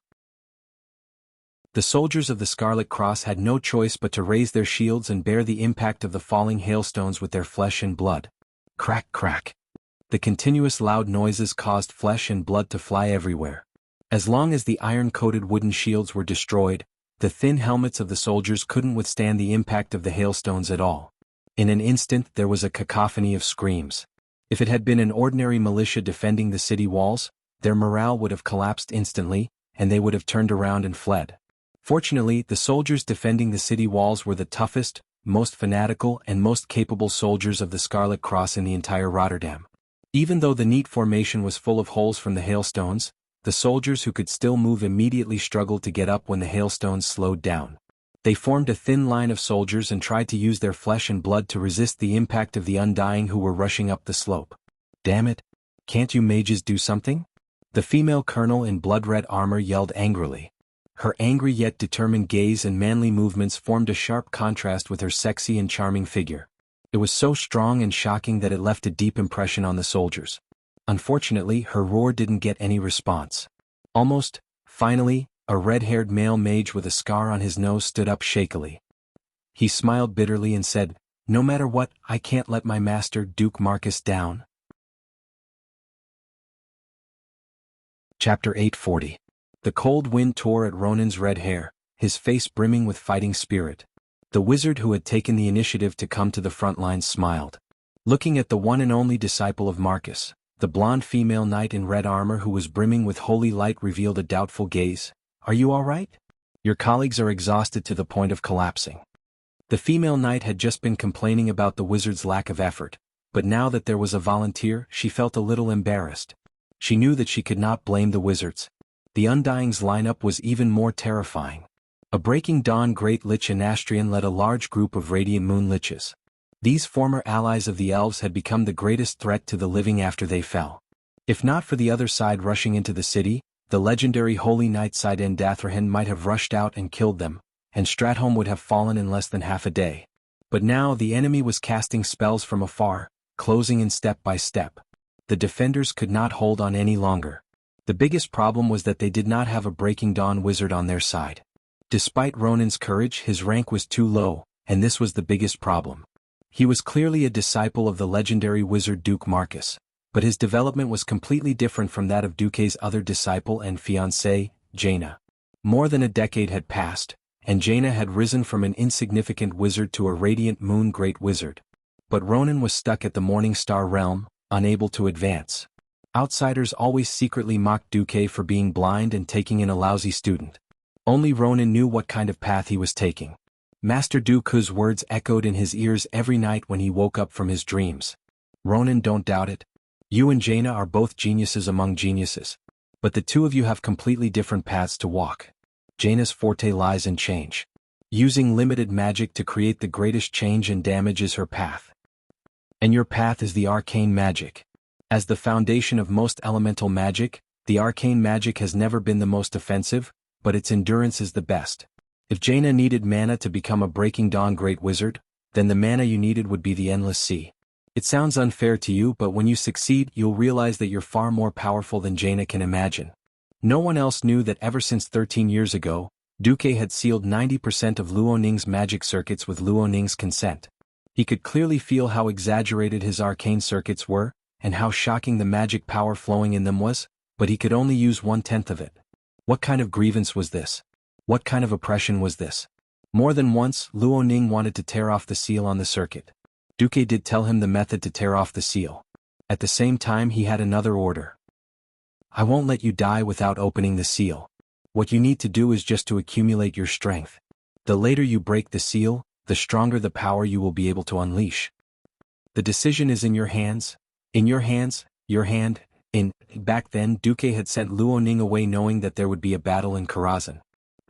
The soldiers of the Scarlet Cross had no choice but to raise their shields and bear the impact of the falling hailstones with their flesh and blood. Crack, crack. The continuous loud noises caused flesh and blood to fly everywhere. As long as the iron-coated wooden shields were destroyed, the thin helmets of the soldiers couldn't withstand the impact of the hailstones at all. In an instant there was a cacophony of screams. If it had been an ordinary militia defending the city walls, their morale would have collapsed instantly, and they would have turned around and fled. Fortunately, the soldiers defending the city walls were the toughest, most fanatical and most capable soldiers of the Scarlet Cross in the entire Rotterdam. Even though the neat formation was full of holes from the hailstones, the soldiers who could still move immediately struggled to get up when the hailstones slowed down. They formed a thin line of soldiers and tried to use their flesh and blood to resist the impact of the undying who were rushing up the slope. "Damn it! Can't you mages do something?" The female colonel in blood-red armor yelled angrily. Her angry yet determined gaze and manly movements formed a sharp contrast with her sexy and charming figure. It was so strong and shocking that it left a deep impression on the soldiers. Unfortunately, her roar didn't get any response. Finally, a red-haired male mage with a scar on his nose stood up shakily. He smiled bitterly and said, "No matter what, I can't let my master Duke Marcus down." Chapter 840. The cold wind tore at Ronan's red hair, his face brimming with fighting spirit. The wizard who had taken the initiative to come to the front lines smiled. Looking at the one and only disciple of Marcus, the blonde female knight in red armor who was brimming with holy light revealed a doubtful gaze. "Are you all right? Your colleagues are exhausted to the point of collapsing." The female knight had just been complaining about the wizard's lack of effort, but now that there was a volunteer, she felt a little embarrassed. She knew that she could not blame the wizards. The Undying's lineup was even more terrifying. A Breaking Dawn Great Lich Anastrian led a large group of Radiant Moon Liches. These former allies of the elves had become the greatest threat to the living after they fell. If not for the other side rushing into the city, the legendary Holy Knight Siden Dathrahn might have rushed out and killed them, and Stratholme would have fallen in less than half a day. But now the enemy was casting spells from afar, closing in step by step. The defenders could not hold on any longer. The biggest problem was that they did not have a Breaking Dawn wizard on their side. Despite Ronan's courage, his rank was too low, and this was the biggest problem. He was clearly a disciple of the legendary wizard Duke Marcus, but his development was completely different from that of Duke's other disciple and fiancée, Jaina. More than a decade had passed, and Jaina had risen from an insignificant wizard to a Radiant Moon Great Wizard. But Ronan was stuck at the Morning Star realm, unable to advance. Outsiders always secretly mocked Duke for being blind and taking in a lousy student. Only Ronan knew what kind of path he was taking. Master Dooku's words echoed in his ears every night when he woke up from his dreams. "Ronan, don't doubt it. You and Jaina are both geniuses among geniuses. But the two of you have completely different paths to walk. Jaina's forte lies in change. Using limited magic to create the greatest change and damage is her path. And your path is the arcane magic. As the foundation of most elemental magic, the arcane magic has never been the most offensive, but its endurance is the best. If Jaina needed mana to become a Breaking Dawn Great Wizard, then the mana you needed would be the Endless Sea. It sounds unfair to you, but when you succeed, you'll realize that you're far more powerful than Jaina can imagine." No one else knew that ever since 13 years ago, Duke had sealed 90% of Luo Ning's magic circuits with Luo Ning's consent. He could clearly feel how exaggerated his arcane circuits were, and how shocking the magic power flowing in them was, but he could only use 1/10 of it. What kind of grievance was this? What kind of oppression was this? More than once, Luo Ning wanted to tear off the seal on the circuit. Duke did tell him the method to tear off the seal. At the same time, he had another order. "I won't let you die without opening the seal. What you need to do is just to accumulate your strength. The later you break the seal, the stronger the power you will be able to unleash. The decision is in your hands. In your hands, your hand, in." Back then, Duke had sent Luo Ning away knowing that there would be a battle in Karazhan.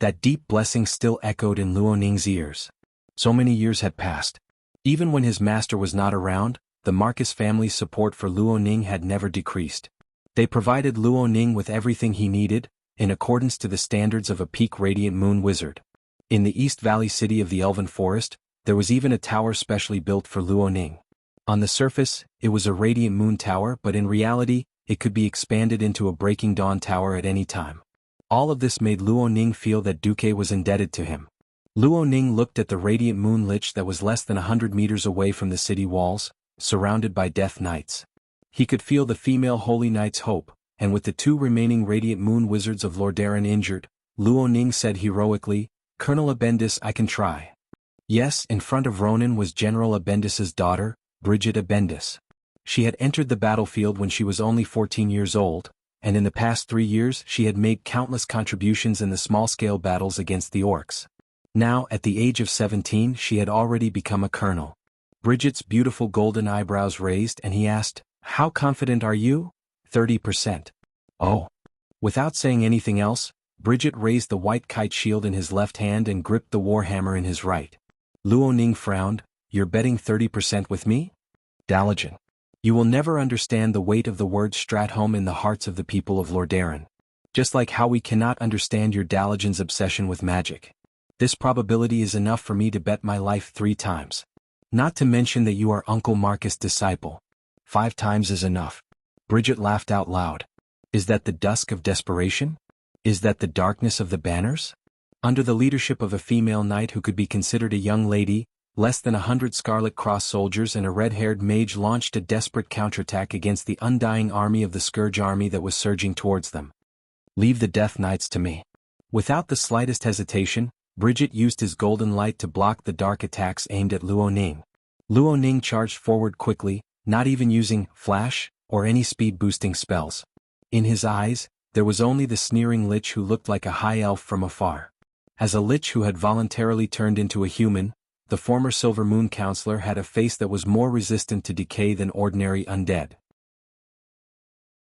That deep blessing still echoed in Luo Ning's ears. So many years had passed. Even when his master was not around, the Marcus family's support for Luo Ning had never decreased. They provided Luo Ning with everything he needed, in accordance to the standards of a peak Radiant Moon Wizard. In the East Valley city of the Elven Forest, there was even a tower specially built for Luo Ning. On the surface, it was a Radiant Moon Tower, but in reality, it could be expanded into a Breaking Dawn Tower at any time. All of this made Luo Ning feel that Duke was indebted to him. Luo Ning looked at the Radiant Moon Lich that was less than 100 meters away from the city walls, surrounded by Death Knights. He could feel the female Holy Knight's hope, and with the two remaining Radiant Moon Wizards of Lordaeron injured, Luo Ning said heroically, "Colonel Abendis, I can try." Yes, in front of Ronan was General Abendis's daughter, Bridget Abendis. She had entered the battlefield when she was only 14 years old, and in the past 3 years she had made countless contributions in the small-scale battles against the orcs. Now, at the age of 17, she had already become a colonel. Bridget's beautiful golden eyebrows raised and he asked, "How confident are you?" 30%. Oh. Without saying anything else, Bridget raised the white kite shield in his left hand and gripped the warhammer in his right. Luo Ning frowned. "You're betting 30% with me? Dalajan. You will never understand the weight of the word Stratholme in the hearts of the people of Lordaeron. Just like how we cannot understand your Dalajan's obsession with magic. This probability is enough for me to bet my life 3 times. Not to mention that you are Uncle Marcus' disciple. 5 times is enough." Bridget laughed out loud. "Is that the dusk of desperation? Is that the darkness of the banners?" Under the leadership of a female knight who could be considered a young lady, less than 100 Scarlet Cross soldiers and a red-haired mage launched a desperate counterattack against the undying army of the Scourge army that was surging towards them. "Leave the Death Knights to me." Without the slightest hesitation, Bridget used his golden light to block the dark attacks aimed at Luo Ning. Luo Ning charged forward quickly, not even using flash or any speed-boosting spells. In his eyes, there was only the sneering lich who looked like a high elf from afar. As a lich who had voluntarily turned into a human, the former Silver Moon Counselor had a face that was more resistant to decay than ordinary undead.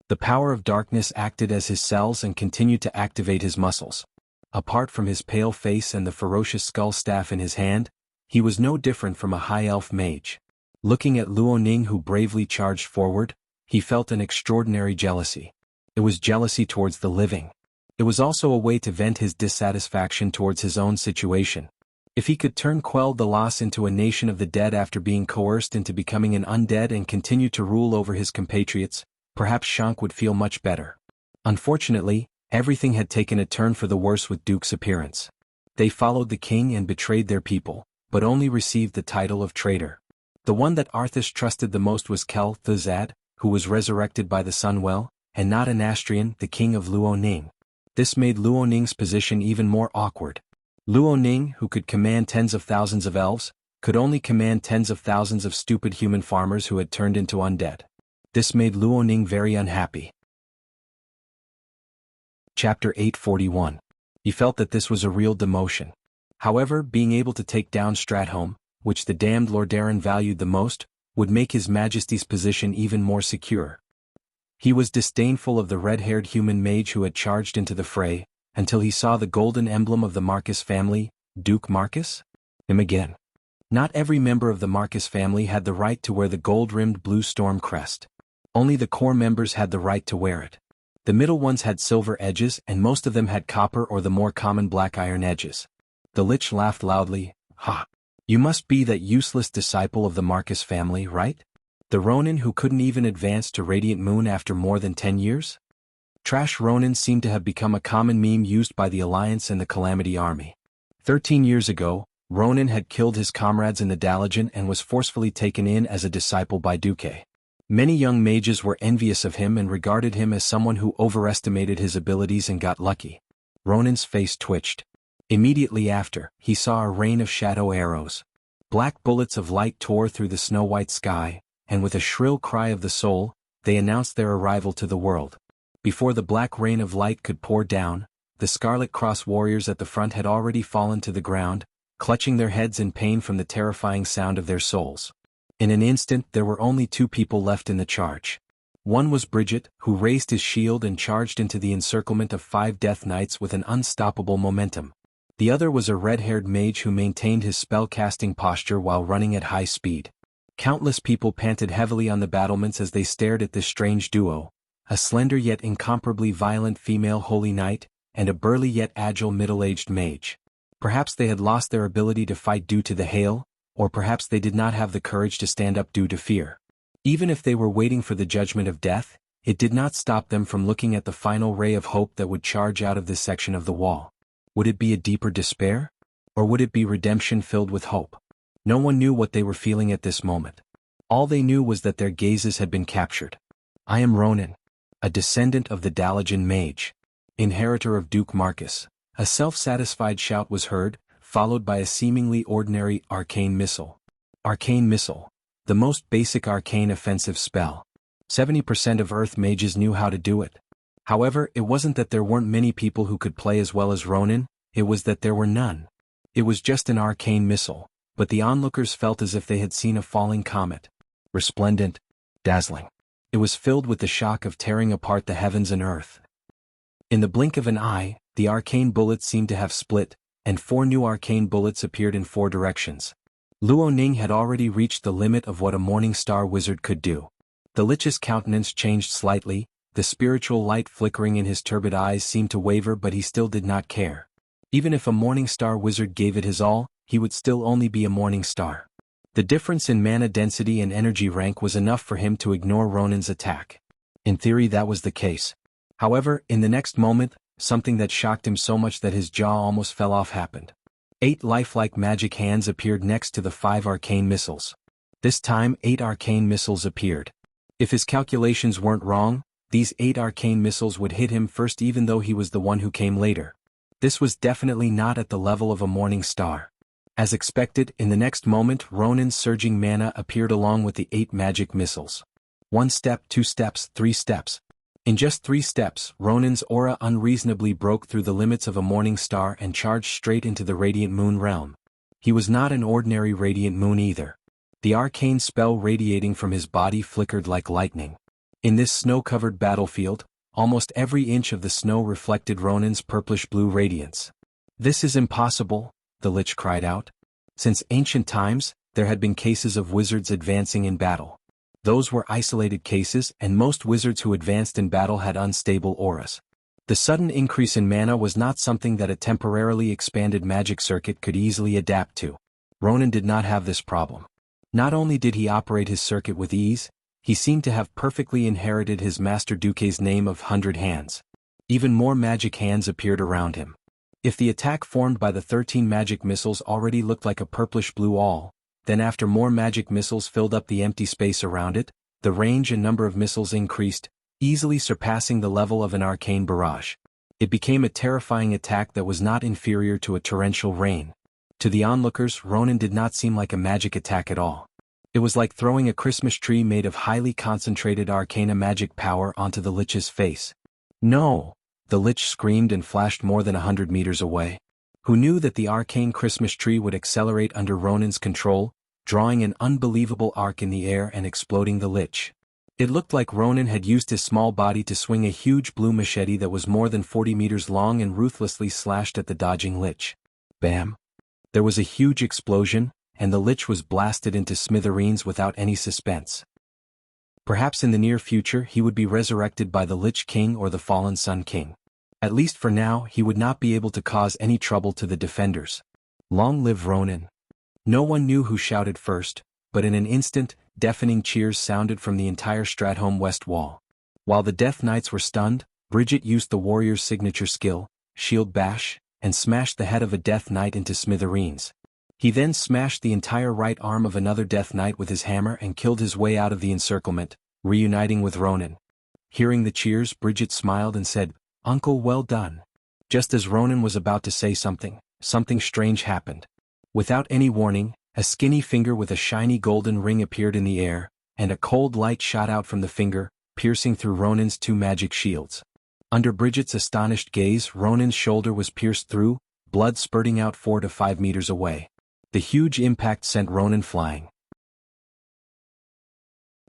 The power of darkness acted as his cells and continued to activate his muscles. Apart from his pale face and the ferocious skull staff in his hand, he was no different from a high elf mage. Looking at Luo Ning who bravely charged forward, he felt an extraordinary jealousy. It was jealousy towards the living. It was also a way to vent his dissatisfaction towards his own situation. If he could turn Quell the Loss into a nation of the dead after being coerced into becoming an undead and continue to rule over his compatriots, perhaps Shank would feel much better. Unfortunately, everything had taken a turn for the worse with Duke's appearance. They followed the king and betrayed their people, but only received the title of traitor. The one that Arthas trusted the most was Kel Thuzad, who was resurrected by the Sunwell, and not Anastrian, the king of Luo Ning. This made Luo Ning's position even more awkward. Luo Ning, who could command tens of thousands of elves, could only command tens of thousands of stupid human farmers who had turned into undead. This made Luo Ning very unhappy. Chapter 841. He felt that this was a real demotion. However, being able to take down Stratholme, which the damned Lordaeron valued the most, would make His Majesty's position even more secure. He was disdainful of the red-haired human mage who had charged into the fray, until he saw the golden emblem of the Marcus family, Duke Marcus? Him again. Not every member of the Marcus family had the right to wear the gold-rimmed blue storm crest. Only the core members had the right to wear it. The middle ones had silver edges and most of them had copper or the more common black iron edges. The lich laughed loudly. "Ha! You must be that useless disciple of the Marcus family, right? The Ronin who couldn't even advance to Radiant Moon after more than 10 years? Trash Ronin seemed to have become a common meme used by the Alliance and the Calamity Army. 13 years ago, Ronin had killed his comrades in the Dalajan and was forcefully taken in as a disciple by Duque. Many young mages were envious of him and regarded him as someone who overestimated his abilities and got lucky. Ronin's face twitched. Immediately after, he saw a rain of shadow arrows. Black bullets of light tore through the snow-white sky, and with a shrill cry of the soul, they announced their arrival to the world. Before the black rain of light could pour down, the Scarlet Cross warriors at the front had already fallen to the ground, clutching their heads in pain from the terrifying sound of their souls. In an instant there were only 2 people left in the charge. One was Bridget, who raised his shield and charged into the encirclement of 5 Death Knights with an unstoppable momentum. The other was a red-haired mage who maintained his spell-casting posture while running at high speed. Countless people panted heavily on the battlements as they stared at this strange duo, a slender yet incomparably violent female holy knight, and a burly yet agile middle-aged mage. Perhaps they had lost their ability to fight due to the hail, or perhaps they did not have the courage to stand up due to fear. Even if they were waiting for the judgment of death, it did not stop them from looking at the final ray of hope that would charge out of this section of the wall. Would it be a deeper despair? Or would it be redemption filled with hope? No one knew what they were feeling at this moment. All they knew was that their gazes had been captured. "I am Ronin, a descendant of the Dalajan mage, inheritor of Duke Marcus." A self-satisfied shout was heard, followed by a seemingly ordinary arcane missile. Arcane missile, the most basic arcane offensive spell. 70% of Earth mages knew how to do it. However, it wasn't that there weren't many people who could play as well as Ronin, it was that there were none. It was just an arcane missile, but the onlookers felt as if they had seen a falling comet. Resplendent, dazzling. It was filled with the shock of tearing apart the heavens and earth. In the blink of an eye, the arcane bullets seemed to have split, and 4 new arcane bullets appeared in 4 directions. Luo Ning had already reached the limit of what a Morning Star wizard could do. The Lich's countenance changed slightly, the spiritual light flickering in his turbid eyes seemed to waver, but he still did not care. Even if a Morning Star wizard gave it his all, he would still only be a Morning Star. The difference in mana density and energy rank was enough for him to ignore Ronin's attack. In theory that was the case. However, in the next moment, something that shocked him so much that his jaw almost fell off happened. 8 lifelike magic hands appeared next to the 5 arcane missiles. This time 8 arcane missiles appeared. If his calculations weren't wrong, these 8 arcane missiles would hit him first even though he was the one who came later. This was definitely not at the level of a Morning Star. As expected, in the next moment Ronin's surging mana appeared along with the 8 magic missiles. 1 step, 2 steps, 3 steps. In just 3 steps, Ronin's aura unreasonably broke through the limits of a Morning Star and charged straight into the Radiant Moon realm. He was not an ordinary Radiant Moon either. The arcane spell radiating from his body flickered like lightning. In this snow-covered battlefield, almost every inch of the snow reflected Ronin's purplish-blue radiance. "This is impossible," the Lich cried out. Since ancient times, there had been cases of wizards advancing in battle. Those were isolated cases, and most wizards who advanced in battle had unstable auras. The sudden increase in mana was not something that a temporarily expanded magic circuit could easily adapt to. Ronin did not have this problem. Not only did he operate his circuit with ease, he seemed to have perfectly inherited his Master Duque's name of 100 Hands. Even more magic hands appeared around him. If the attack formed by the 13 magic missiles already looked like a purplish-blue awl, then after more magic missiles filled up the empty space around it, the range and number of missiles increased, easily surpassing the level of an arcane barrage. It became a terrifying attack that was not inferior to a torrential rain. To the onlookers, Ronin did not seem like a magic attack at all. It was like throwing a Christmas tree made of highly concentrated arcana magic power onto the Lich's face. "No!" the Lich screamed and flashed more than 100 meters away. Who knew that the arcane Christmas tree would accelerate under Ronin's control, drawing an unbelievable arc in the air and exploding the Lich. It looked like Ronin had used his small body to swing a huge blue machete that was more than 40 meters long and ruthlessly slashed at the dodging Lich. Bam! There was a huge explosion, and the Lich was blasted into smithereens without any suspense. Perhaps in the near future he would be resurrected by the Lich King or the fallen Sun King. At least for now he would not be able to cause any trouble to the defenders. Long live Ronin! No one knew who shouted first, but in an instant, deafening cheers sounded from the entire Stratholme West Wall. While the Death Knights were stunned, Bridget used the warrior's signature skill, Shield Bash, and smashed the head of a Death Knight into smithereens. He then smashed the entire right arm of another Death Knight with his hammer and killed his way out of the encirclement, reuniting with Ronin. Hearing the cheers, Bridget smiled and said, "Uncle, well done." Just as Ronin was about to say something, something strange happened. Without any warning, a skinny finger with a shiny golden ring appeared in the air, and a cold light shot out from the finger, piercing through Ronin's 2 magic shields. Under Bridget's astonished gaze, Ronin's shoulder was pierced through, blood spurting out 4 to 5 meters away. The huge impact sent Ronin flying.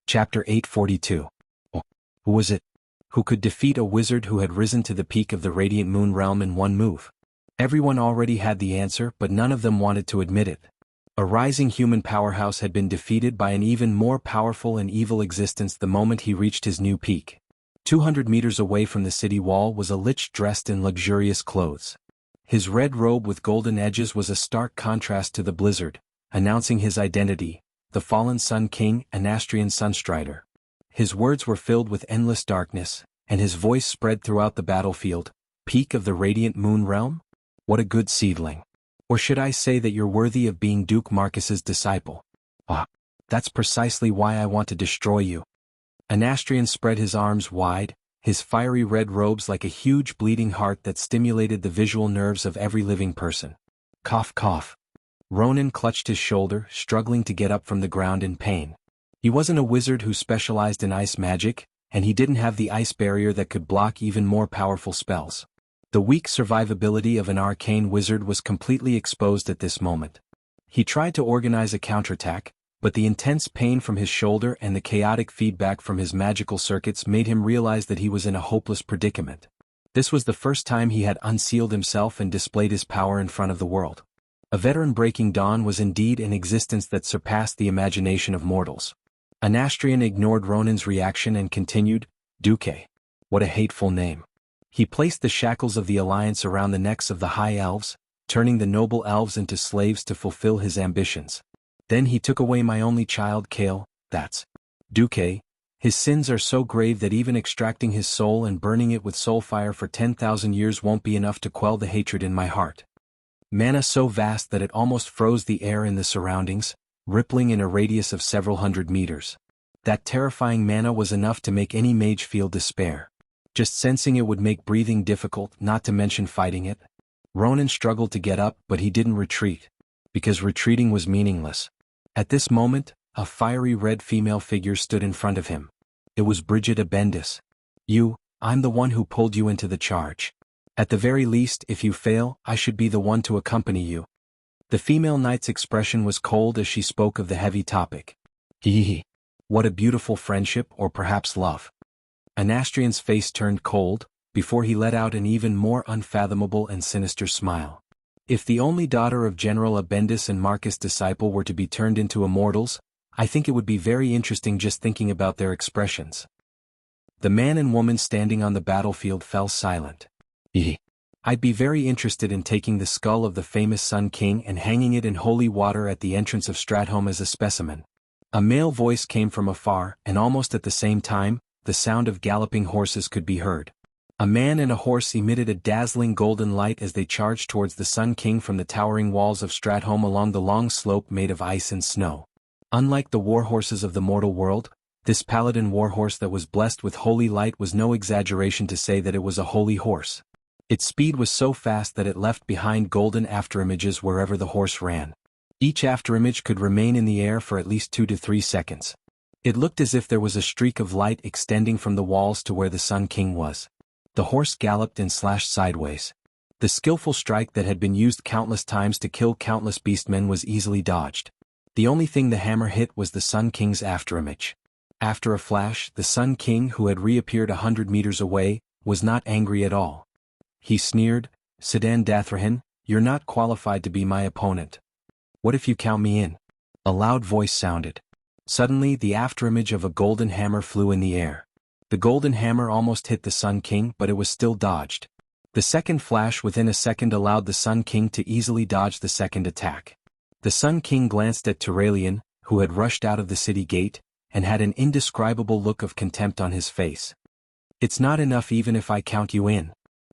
Chapter 842. Oh, who was it? Who could defeat a wizard who had risen to the peak of the Radiant Moon realm in one move? Everyone already had the answer, but none of them wanted to admit it. A rising human powerhouse had been defeated by an even more powerful and evil existence the moment he reached his new peak. 200 meters away from the city wall was a Lich dressed in luxurious clothes. His red robe with golden edges was a stark contrast to the blizzard, announcing his identity, the fallen Sun King, Anastrian Sunstrider. His words were filled with endless darkness, and his voice spread throughout the battlefield. "Peak of the Radiant Moon realm? What a good seedling. Or should I say that you're worthy of being Duke Marcus's disciple? Ah, that's precisely why I want to destroy you." Anastrian spread his arms wide, his fiery red robes like a huge bleeding heart that stimulated the visual nerves of every living person. Cough cough. Ronin clutched his shoulder, struggling to get up from the ground in pain. He wasn't a wizard who specialized in ice magic, and he didn't have the ice barrier that could block even more powerful spells. The weak survivability of an arcane wizard was completely exposed at this moment. He tried to organize a counterattack, but the intense pain from his shoulder and the chaotic feedback from his magical circuits made him realize that he was in a hopeless predicament. This was the first time he had unsealed himself and displayed his power in front of the world. A veteran-breaking dawn was indeed an existence that surpassed the imagination of mortals. Anastrian ignored Ronan's reaction and continued, "Duque. What a hateful name." He placed the shackles of the alliance around the necks of the high elves, turning the noble elves into slaves to fulfill his ambitions. Then he took away my only child Kale, that's Duque. His sins are so grave that even extracting his soul and burning it with soul fire for 10,000 years won't be enough to quell the hatred in my heart. Mana so vast that it almost froze the air in the surroundings, rippling in a radius of several hundred meters. That terrifying mana was enough to make any mage feel despair. Just sensing it would make breathing difficult, not to mention fighting it. Ronan struggled to get up, but he didn't retreat, because retreating was meaningless. At this moment, a fiery red female figure stood in front of him. It was Brigida Bendis. I'm the one who pulled you into the charge. At the very least, if you fail, I should be the one to accompany you. The female knight's expression was cold as she spoke of the heavy topic. Hee. What a beautiful friendship, or perhaps love. Anastrian's face turned cold, before he let out an even more unfathomable and sinister smile. If the only daughter of General Abendis and Marcus' disciple were to be turned into immortals, I think it would be very interesting just thinking about their expressions. The man and woman standing on the battlefield fell silent. I'd be very interested in taking the skull of the famous Sun King and hanging it in holy water at the entrance of Stratholme as a specimen. A male voice came from afar, and almost at the same time, the sound of galloping horses could be heard. A man and a horse emitted a dazzling golden light as they charged towards the Sun King from the towering walls of Stratholme along the long slope made of ice and snow. Unlike the warhorses of the mortal world, this paladin warhorse that was blessed with holy light was no exaggeration to say that it was a holy horse. Its speed was so fast that it left behind golden afterimages wherever the horse ran. Each afterimage could remain in the air for at least 2 to 3 seconds. It looked as if there was a streak of light extending from the walls to where the Sun King was. The horse galloped and slashed sideways. The skillful strike that had been used countless times to kill countless beastmen was easily dodged. The only thing the hammer hit was the Sun King's afterimage. After a flash, the Sun King, who had reappeared 100 meters away, was not angry at all. He sneered, "Sedan Dathrahan, you're not qualified to be my opponent. What if you count me in?" A loud voice sounded. Suddenly the afterimage of a golden hammer flew in the air. The golden hammer almost hit the Sun King, but it was still dodged. The second flash within a second allowed the Sun King to easily dodge the second attack. The Sun King glanced at Turalian, who had rushed out of the city gate, and had an indescribable look of contempt on his face. "It's not enough even if I count you in."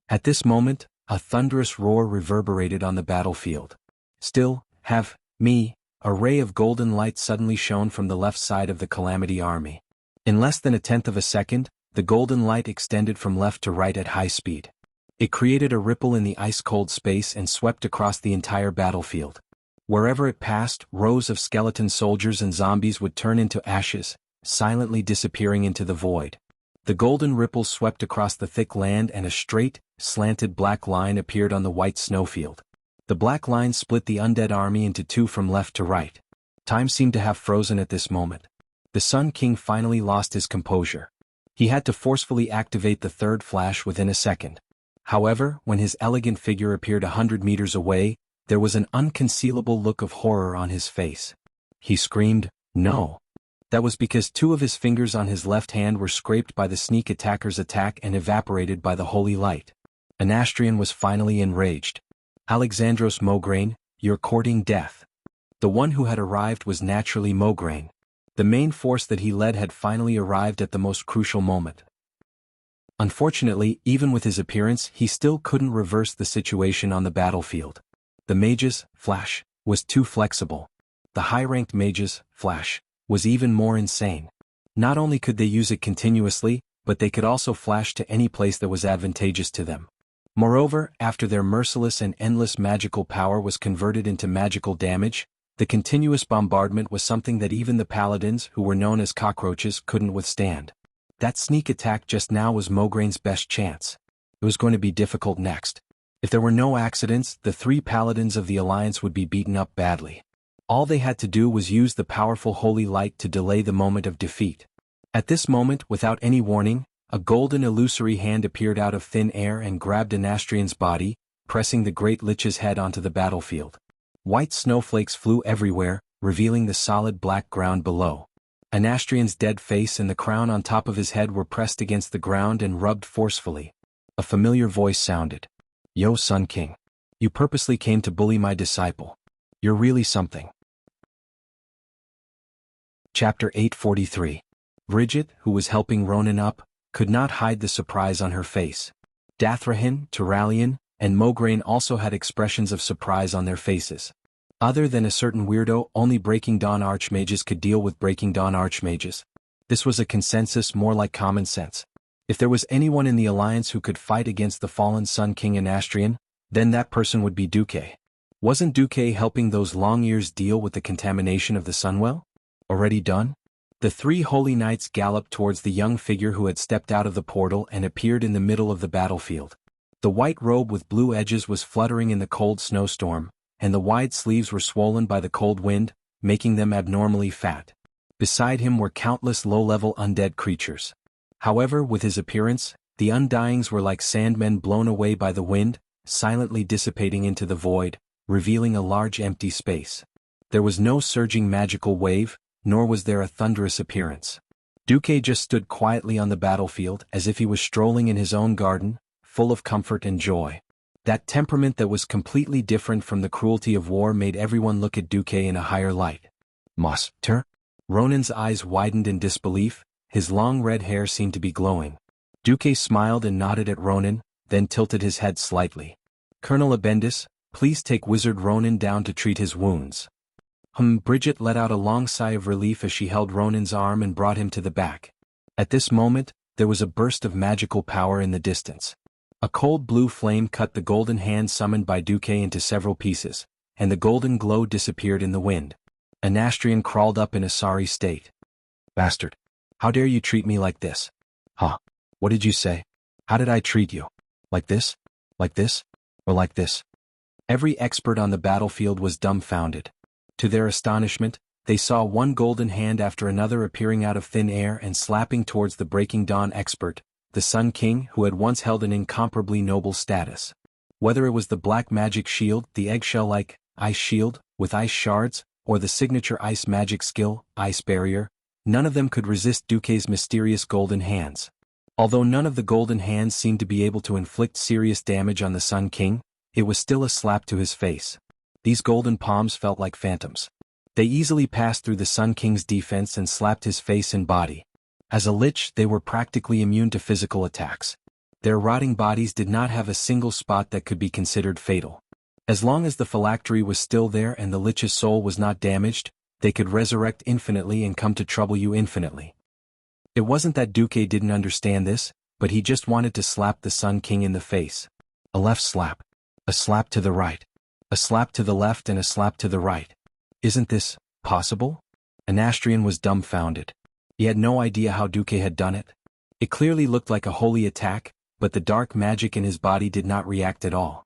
At this moment, a thunderous roar reverberated on the battlefield. "Still, have me." A ray of golden light suddenly shone from the left side of the Calamity army. In less than a tenth of a second, the golden light extended from left to right at high speed. It created a ripple in the ice-cold space and swept across the entire battlefield. Wherever it passed, rows of skeleton soldiers and zombies would turn into ashes, silently disappearing into the void. The golden ripples swept across the thick land and a straight, slanted black line appeared on the white snowfield. The black line split the undead army into two from left to right. Time seemed to have frozen at this moment. The Sun King finally lost his composure. He had to forcefully activate the third flash within a second. However, when his elegant figure appeared 100 meters away, there was an unconcealable look of horror on his face. He screamed, "No!" That was because 2 of his fingers on his left hand were scraped by the sneak attacker's attack and evaporated by the holy light. Anastrian was finally enraged. "Alexandros Mograine, you're courting death." The one who had arrived was naturally Mograine. The main force that he led had finally arrived at the most crucial moment. Unfortunately, even with his appearance, he still couldn't reverse the situation on the battlefield. The mage's flash was too flexible. The high-ranked mage's flash was even more insane. Not only could they use it continuously, but they could also flash to any place that was advantageous to them. Moreover, after their merciless and endless magical power was converted into magical damage, the continuous bombardment was something that even the paladins, who were known as cockroaches, couldn't withstand. That sneak attack just now was Mograine's best chance. It was going to be difficult next. If there were no accidents, the 3 paladins of the Alliance would be beaten up badly. All they had to do was use the powerful holy light to delay the moment of defeat. At this moment, without any warning, A golden illusory hand appeared out of thin air and grabbed Anastrian's body, pressing the great lich's head onto the battlefield. White snowflakes flew everywhere, revealing the solid black ground below. Anastrian's dead face and the crown on top of his head were pressed against the ground and rubbed forcefully. A familiar voice sounded. "Yo, Sun King. You purposely came to bully my disciple. You're really something." Chapter 843. Bridget, who was helping Ronan up, could not hide the surprise on her face. Dathrahin, Turalian, and Mograine also had expressions of surprise on their faces. Other than a certain weirdo, only Breaking Dawn Archmages could deal with Breaking Dawn Archmages. This was a consensus more like common sense. If there was anyone in the Alliance who could fight against the fallen Sun King Anastrian, then that person would be Duque. Wasn't Duque helping those long ears deal with the contamination of the Sunwell? Already done? The three holy knights galloped towards the young figure who had stepped out of the portal and appeared in the middle of the battlefield. The white robe with blue edges was fluttering in the cold snowstorm, and the wide sleeves were swollen by the cold wind, making them abnormally fat. Beside him were countless low-level undead creatures. However, with his appearance, the Undyings were like sandmen blown away by the wind, silently dissipating into the void, revealing a large empty space. There was no surging magical wave, nor was there a thunderous appearance. Duque just stood quietly on the battlefield as if he was strolling in his own garden, full of comfort and joy. That temperament that was completely different from the cruelty of war made everyone look at Duque in a higher light. "Master?" Ronan's eyes widened in disbelief, his long red hair seemed to be glowing. Duque smiled and nodded at Ronan, then tilted his head slightly. "Colonel Abendis, please take Wizard Ronan down to treat his wounds." Bridget let out a long sigh of relief as she held Ronan's arm and brought him to the back. At this moment, there was a burst of magical power in the distance. A cold blue flame cut the golden hand summoned by Duque into several pieces, and the golden glow disappeared in the wind. Anastrian crawled up in a sorry state. "Bastard. How dare you treat me like this?" "Huh? What did you say? How did I treat you? Like this? Like this? Or like this?" Every expert on the battlefield was dumbfounded. To their astonishment, they saw one golden hand after another appearing out of thin air and slapping towards the Breaking Dawn expert, the Sun King who had once held an incomparably noble status. Whether it was the black magic shield, the eggshell-like ice shield, with ice shards, or the signature ice magic skill, Ice Barrier, none of them could resist Duque's mysterious golden hands. Although none of the golden hands seemed to be able to inflict serious damage on the Sun King, it was still a slap to his face. These golden palms felt like phantoms. They easily passed through the Sun King's defense and slapped his face and body. As a lich, they were practically immune to physical attacks. Their rotting bodies did not have a single spot that could be considered fatal. As long as the phylactery was still there and the lich's soul was not damaged, they could resurrect infinitely and come to trouble you infinitely. It wasn't that Duque didn't understand this, but he just wanted to slap the Sun King in the face. A left slap. A slap to the right. A slap to the left and a slap to the right. Isn't this possible? Anastrian was dumbfounded. He had no idea how Duque had done it. It clearly looked like a holy attack, but the dark magic in his body did not react at all.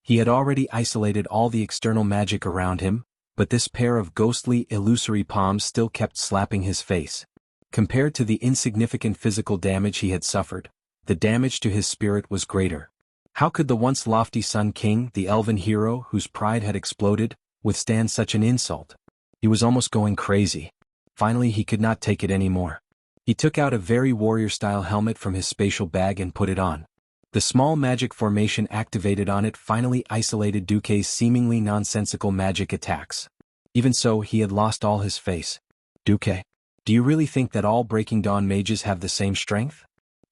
He had already isolated all the external magic around him, but this pair of ghostly, illusory palms still kept slapping his face. Compared to the insignificant physical damage he had suffered, the damage to his spirit was greater. How could the once lofty Sun King, the elven hero whose pride had exploded, withstand such an insult? He was almost going crazy. Finally, he could not take it anymore. He took out a very warrior-style helmet from his spatial bag and put it on. The small magic formation activated on it finally isolated Duque's seemingly nonsensical magic attacks. Even so, he had lost all his face. "Duque, do you really think that all Breaking Dawn mages have the same strength?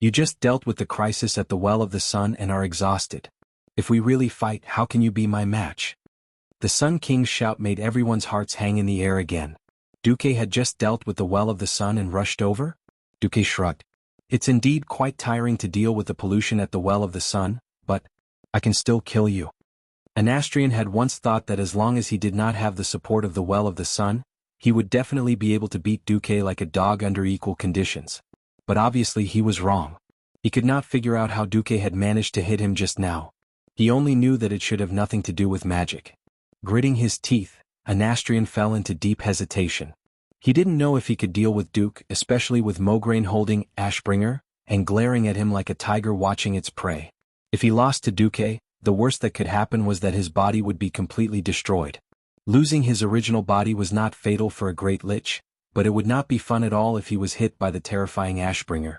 You just dealt with the crisis at the Well of the Sun and are exhausted. If we really fight, how can you be my match?" The Sun King's shout made everyone's hearts hang in the air again. Duque had just dealt with the Well of the Sun and rushed over? Duque shrugged. "It's indeed quite tiring to deal with the pollution at the Well of the Sun, but I can still kill you." Anastrian had once thought that as long as he did not have the support of the Well of the Sun, he would definitely be able to beat Duque like a dog under equal conditions. But obviously he was wrong. He could not figure out how Duque had managed to hit him just now. He only knew that it should have nothing to do with magic. Gritting his teeth, Anastrian fell into deep hesitation. He didn't know if he could deal with Duque, especially with Mograine holding Ashbringer, and glaring at him like a tiger watching its prey. If he lost to Duque, the worst that could happen was that his body would be completely destroyed. Losing his original body was not fatal for a great lich, but it would not be fun at all if he was hit by the terrifying Ashbringer.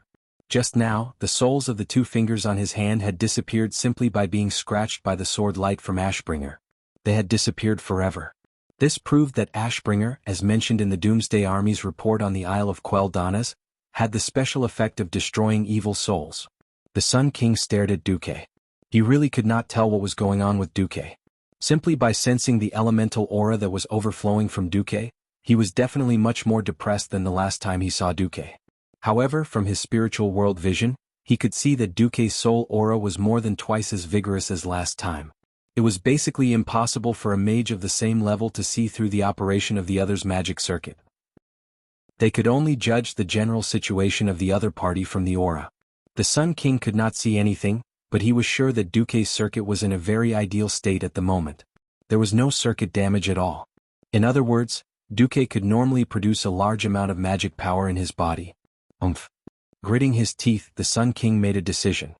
Just now, the soles of the 2 fingers on his hand had disappeared simply by being scratched by the sword light from Ashbringer. They had disappeared forever. This proved that Ashbringer, as mentioned in the Doomsday Army's report on the Isle of Quel'Danas, had the special effect of destroying evil souls. The Sun King stared at Duque. He really could not tell what was going on with Duque. Simply by sensing the elemental aura that was overflowing from Duque, he was definitely much more depressed than the last time he saw Duque. However, from his spiritual world vision, he could see that Duque's soul aura was more than twice as vigorous as last time. It was basically impossible for a mage of the same level to see through the operation of the other's magic circuit. They could only judge the general situation of the other party from the aura. The Sun King could not see anything, but he was sure that Duque's circuit was in a very ideal state at the moment. There was no circuit damage at all. In other words, Duque could normally produce a large amount of magic power in his body. Gritting his teeth, the Sun King made a decision.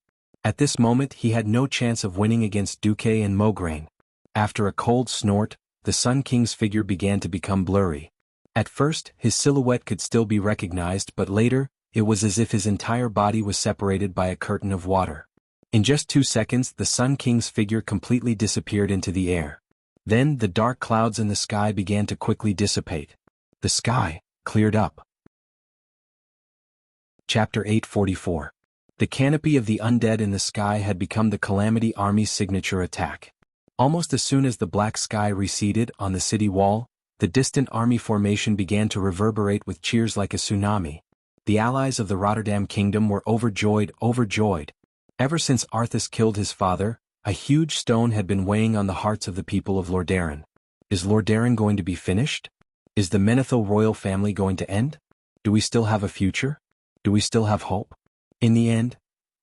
At this moment he had no chance of winning against Duque and Mograine. After a cold snort, the Sun King's figure began to become blurry. At first, his silhouette could still be recognized, but later, it was as if his entire body was separated by a curtain of water. In just 2 seconds, the Sun King's figure completely disappeared into the air. Then, the dark clouds in the sky began to quickly dissipate. The sky cleared up. Chapter 844. The canopy of the undead in the sky had become the Calamity Army's signature attack. Almost as soon as the black sky receded on the city wall, the distant army formation began to reverberate with cheers like a tsunami. The allies of the Rotterdam Kingdom were overjoyed. Ever since Arthas killed his father, a huge stone had been weighing on the hearts of the people of Lordaeron. Is Lordaeron going to be finished? Is the Menethil royal family going to end? Do we still have a future? Do we still have hope? In the end,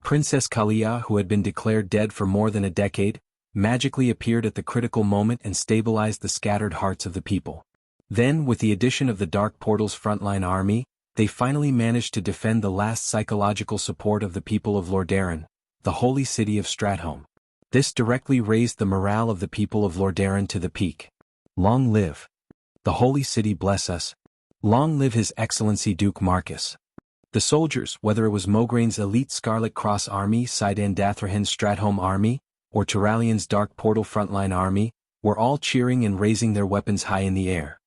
Princess Kalia, who had been declared dead for more than a decade, magically appeared at the critical moment and stabilized the scattered hearts of the people. Then, with the addition of the Dark Portal's frontline army, they finally managed to defend the last psychological support of the people of Lordaeron, the holy city of Stratholme. This directly raised the morale of the people of Lordaeron to the peak. Long live the holy city, bless us. Long live His Excellency Duke Marcus. The soldiers, whether it was Mogaine's elite Scarlet Cross army, Cidan Dathrahan's Stratholme army, or Turalian's Dark Portal frontline army, were all cheering and raising their weapons high in the air.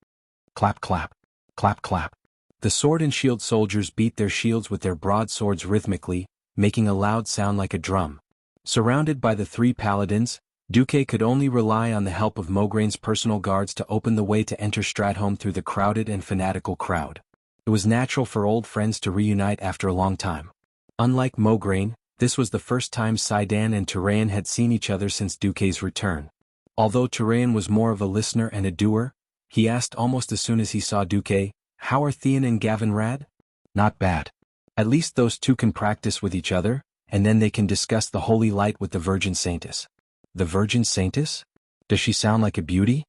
Clap clap, clap clap. The sword and shield soldiers beat their shields with their broadswords rhythmically, making a loud sound like a drum. Surrounded by the 3 paladins, Duque could only rely on the help of Mogaine's personal guards to open the way to enter Stratholme through the crowded and fanatical crowd. It was natural for old friends to reunite after a long time. Unlike Mograine, this was the first time Cidan and Turayan had seen each other since Duque's return. Although Turayan was more of a listener and a doer, he asked almost as soon as he saw Duque, "How are Theon and Gavinrad?" "Not bad. At least those 2 can practice with each other, and then they can discuss the holy light with the Virgin Saintess." "The Virgin Saintess? Does she sound like a beauty?"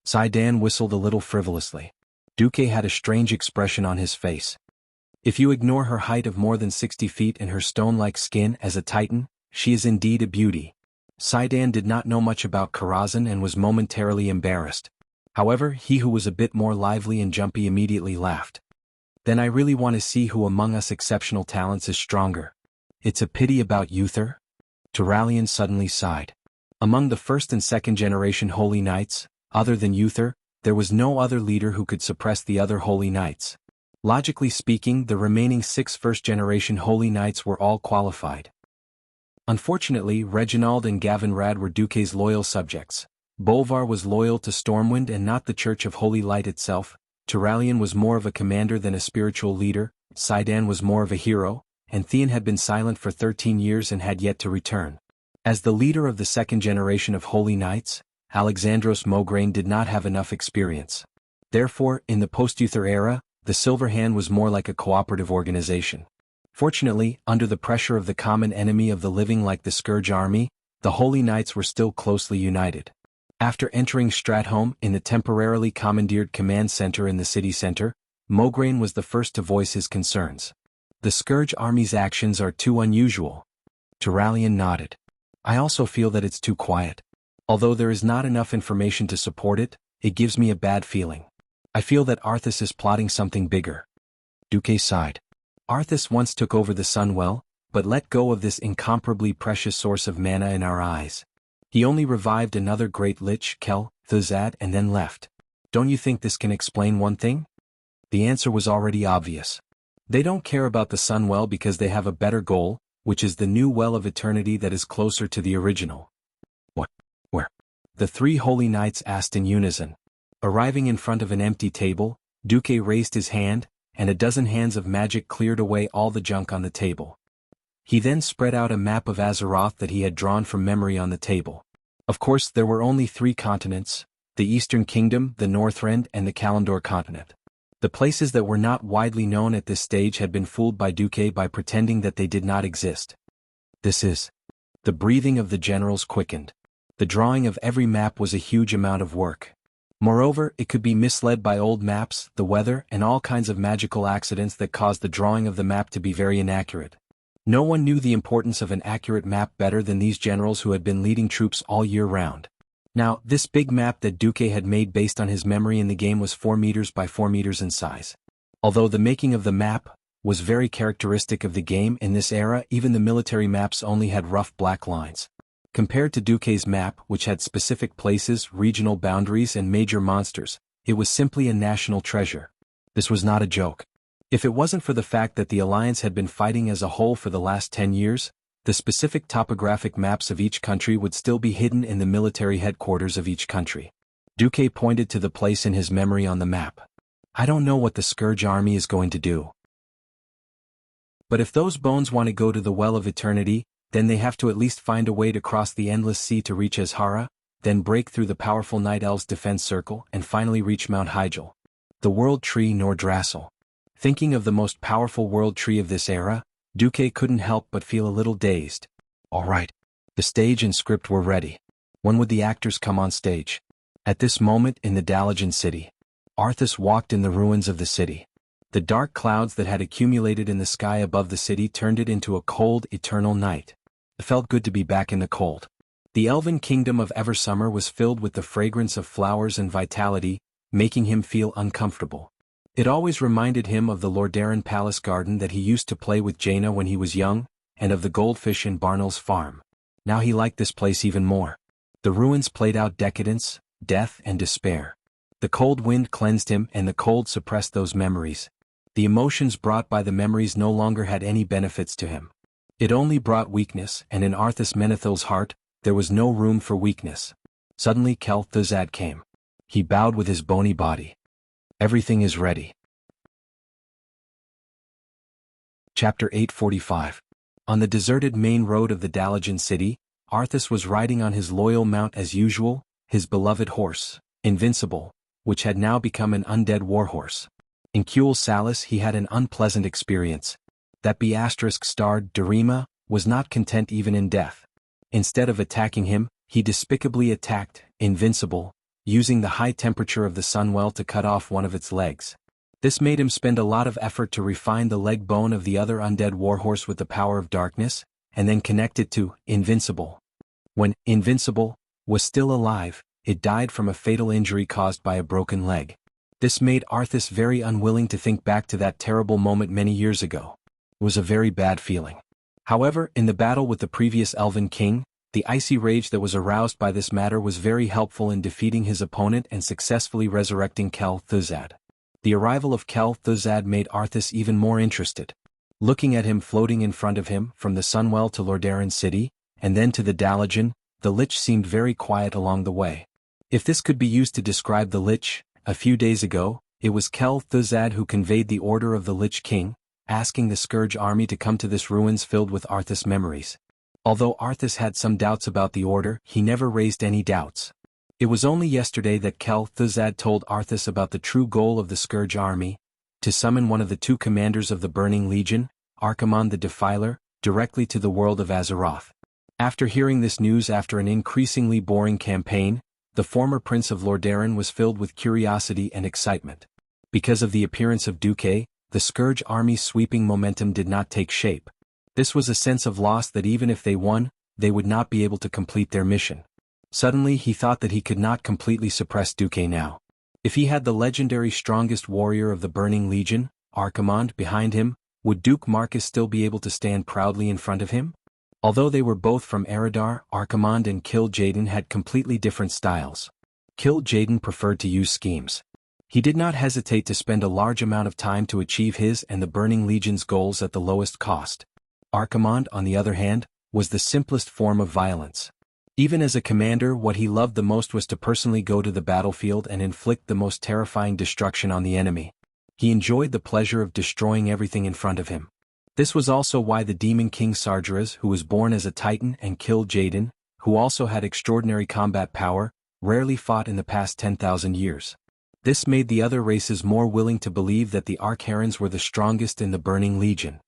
Cidan whistled a little frivolously. Duque had a strange expression on his face. If you ignore her height of more than 60 feet and her stone-like skin as a titan, she is indeed a beauty. Cidan did not know much about Karazhan and was momentarily embarrassed. However, he who was a bit more lively and jumpy immediately laughed. "Then I really want to see who among us exceptional talents is stronger. It's a pity about Uther." Turalian suddenly sighed. Among the 1st and 2nd generation Holy Knights, other than Uther, there was no other leader who could suppress the other Holy Knights. Logically speaking, the remaining 6 first-generation Holy Knights were all qualified. Unfortunately, Reginald and Gavinrad were Duque's loyal subjects. Bolvar was loyal to Stormwind and not the Church of Holy Light itself. Turalian was more of a commander than a spiritual leader, Cidan was more of a hero, and Theon had been silent for 13 years and had yet to return. As the leader of the 2nd generation of Holy Knights, Alexandros Mograine did not have enough experience. Therefore, in the post-Uther era, the Silver Hand was more like a cooperative organization. Fortunately, under the pressure of the common enemy of the living like the Scourge army, the Holy Knights were still closely united. After entering Stratholme in the temporarily commandeered command center in the city center, Mograine was the first to voice his concerns. The Scourge Army's actions are too unusual. Turalian nodded. I also feel that it's too quiet. Although there is not enough information to support it, it gives me a bad feeling. I feel that Arthas is plotting something bigger. Duque sighed. Arthas once took over the Sunwell, but let go of this incomparably precious source of mana in our eyes. He only revived another great lich, Kel Thuzad, and then left. Don't you think this can explain one thing? The answer was already obvious. They don't care about the Sunwell because they have a better goal, which is the new Well of Eternity that is closer to the original. What? Where? The three holy knights asked in unison. Arriving in front of an empty table, Duque raised his hand, and a dozen hands of magic cleared away all the junk on the table. He then spread out a map of Azeroth that he had drawn from memory on the table. Of course, there were only 3 continents: the Eastern Kingdom, the Northrend, and the Kalimdor continent. The places that were not widely known at this stage had been fooled by Duque by pretending that they did not exist. This is. The breathing of the generals quickened. The drawing of every map was a huge amount of work. Moreover, it could be misled by old maps, the weather, and all kinds of magical accidents that caused the drawing of the map to be very inaccurate. No one knew the importance of an accurate map better than these generals who had been leading troops all year round. Now, this big map that Duque had made based on his memory in the game was 4 meters by 4 meters in size. Although the making of the map was very characteristic of the game in this era, even the military maps only had rough black lines. Compared to Duque's map, which had specific places, regional boundaries, and major monsters, it was simply a national treasure. This was not a joke. If it wasn't for the fact that the Alliance had been fighting as a whole for the last 10 years, the specific topographic maps of each country would still be hidden in the military headquarters of each country. Duque pointed to the place in his memory on the map. I don't know what the Scourge Army is going to do. But if those bones want to go to the Well of Eternity, then they have to at least find a way to cross the endless sea to reach Azhara, then break through the powerful Night Elves' defense circle and finally reach Mount Hyjal. The World Tree Nordrassil. Thinking of the most powerful world tree of this era, Duque couldn't help but feel a little dazed. All right. The stage and script were ready. When would the actors come on stage? At this moment in the Dalajan city, Arthas walked in the ruins of the city. The dark clouds that had accumulated in the sky above the city turned it into a cold, eternal night. It felt good to be back in the cold. The elven kingdom of Eversummer was filled with the fragrance of flowers and vitality, making him feel uncomfortable. It always reminded him of the Lordaeron Palace garden that he used to play with Jaina when he was young, and of the goldfish in Barnell's farm. Now he liked this place even more. The ruins played out decadence, death, and despair. The cold wind cleansed him, and the cold suppressed those memories. The emotions brought by the memories no longer had any benefits to him. It only brought weakness, and in Arthas Menethil's heart, there was no room for weakness. Suddenly Kel Thuzad came. He bowed with his bony body. Everything is ready. Chapter 845. On the deserted main road of the Dalajan city, Arthas was riding on his loyal mount as usual, his beloved horse, Invincible, which had now become an undead warhorse. In Kuel Salis he had an unpleasant experience. That B***-starred Darima was not content even in death. Instead of attacking him, he despicably attacked Invincible, using the high temperature of the Sunwell to cut off one of its legs. This made him spend a lot of effort to refine the leg bone of the other undead warhorse with the power of darkness, and then connect it to Invincible. When Invincible was still alive, it died from a fatal injury caused by a broken leg. This made Arthas very unwilling to think back to that terrible moment many years ago. It was a very bad feeling. However, in the battle with the previous Elven King, the icy rage that was aroused by this matter was very helpful in defeating his opponent and successfully resurrecting Kel Thuzad. The arrival of Kel Thuzad made Arthas even more interested. Looking at him floating in front of him from the Sunwell to Lordaeron City, and then to the Dalajan, the Lich seemed very quiet along the way. If this could be used to describe the Lich, a few days ago, it was Kel Thuzad who conveyed the order of the Lich King, asking the Scourge Army to come to this ruins filled with Arthas memories. Although Arthas had some doubts about the order, he never raised any doubts. It was only yesterday that Kel Thuzad told Arthas about the true goal of the Scourge Army, to summon one of the 2 commanders of the Burning Legion, Archimonde the Defiler, directly to the world of Azeroth. After hearing this news after an increasingly boring campaign, the former Prince of Lordaeron was filled with curiosity and excitement. Because of the appearance of Duque, the Scourge army's sweeping momentum did not take shape. This was a sense of loss that even if they won, they would not be able to complete their mission. Suddenly he thought that he could not completely suppress Duque now. If he had the legendary strongest warrior of the Burning Legion, Archimonde, behind him, would Duke Marcus still be able to stand proudly in front of him? Although they were both from Eridar, Archimonde and Kil'jaeden had completely different styles. Kil'jaeden preferred to use schemes. He did not hesitate to spend a large amount of time to achieve his and the Burning Legion's goals at the lowest cost. Archimonde, on the other hand, was the simplest form of violence. Even as a commander, what he loved the most was to personally go to the battlefield and inflict the most terrifying destruction on the enemy. He enjoyed the pleasure of destroying everything in front of him. This was also why the Demon King Sargeras, who was born as a Titan, and Kil'jaeden, who also had extraordinary combat power, rarely fought in the past 10,000 years. This made the other races more willing to believe that the Arkharans were the strongest in the Burning Legion.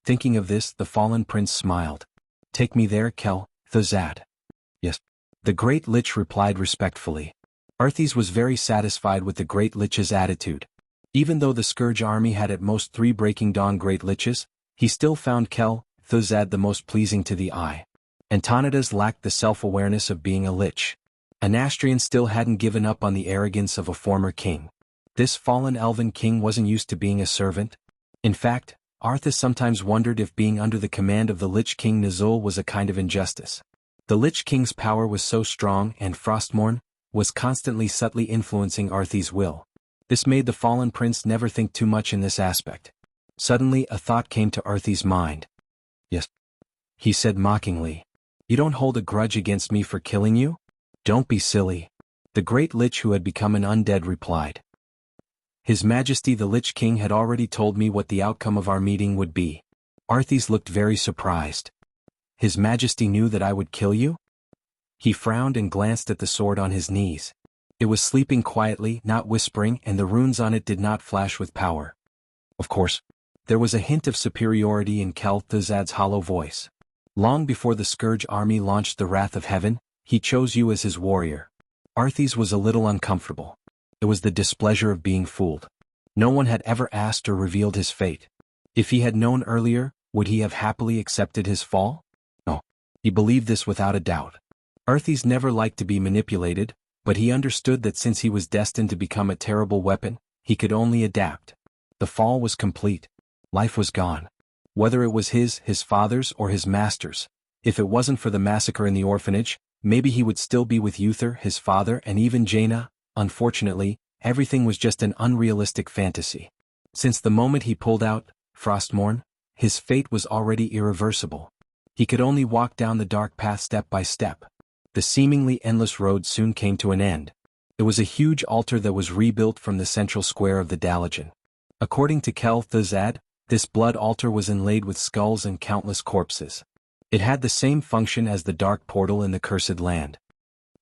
Thinking of this, the fallen prince smiled. "Take me there, Kel-Thuzad." "Yes." The Great Lich replied respectfully. Arthas was very satisfied with the Great Lich's attitude. Even though the Scourge army had at most 3 Breaking Dawn Great Liches, he still found Kel-Thuzad the most pleasing to the eye. Antonidas lacked the self-awareness of being a lich. Anastrian still hadn't given up on the arrogance of a former king. This fallen elven king wasn't used to being a servant. In fact, Arthas sometimes wondered if being under the command of the Lich King Nazul was a kind of injustice. The Lich King's power was so strong and Frostmourne was constantly subtly influencing Arthas' will. This made the fallen prince never think too much in this aspect. Suddenly a thought came to Arthas' mind. "Yes," he said mockingly. "You don't hold a grudge against me for killing you? Don't be silly." The Great Lich, who had become an undead, replied. "His Majesty the Lich King had already told me what the outcome of our meeting would be." Arthas looked very surprised. "His Majesty knew that I would kill you?" He frowned and glanced at the sword on his knees. It was sleeping quietly, not whispering, and the runes on it did not flash with power. Of course. There was a hint of superiority in Kel-Thuzad's hollow voice. "Long before the Scourge army launched the Wrath of Heaven, he chose you as his warrior." Arthas was a little uncomfortable. It was the displeasure of being fooled. No one had ever asked or revealed his fate. If he had known earlier, would he have happily accepted his fall? No. He believed this without a doubt. Arthas never liked to be manipulated, but he understood that since he was destined to become a terrible weapon, he could only adapt. The fall was complete. Life was gone. Whether it was his father's, or his master's. If it wasn't for the massacre in the orphanage, maybe he would still be with Uther, his father, and even Jaina. Unfortunately, everything was just an unrealistic fantasy. Since the moment he pulled out Frostmourne, his fate was already irreversible. He could only walk down the dark path step by step. The seemingly endless road soon came to an end. It was a huge altar that was rebuilt from the central square of the Dalajan. According to Kel-Thuzad, this blood altar was inlaid with skulls and countless corpses. It had the same function as the dark portal in the Cursed Land.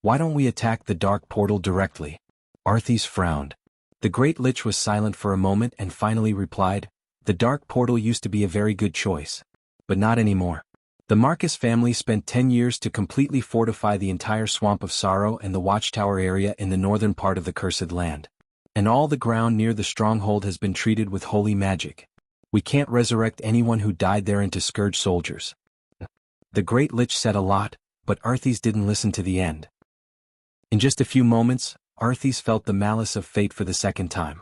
"Why don't we attack the dark portal directly?" Arthas frowned. The Great Lich was silent for a moment and finally replied, "The dark portal used to be a very good choice. But not anymore. The Marcus family spent 10 years to completely fortify the entire Swamp of Sorrow and the Watchtower area in the northern part of the Cursed Land. And all the ground near the stronghold has been treated with holy magic. We can't resurrect anyone who died there into Scourge soldiers." The Great Lich said a lot, but Arthas didn't listen to the end. In just a few moments, Arthas felt the malice of fate for the second time.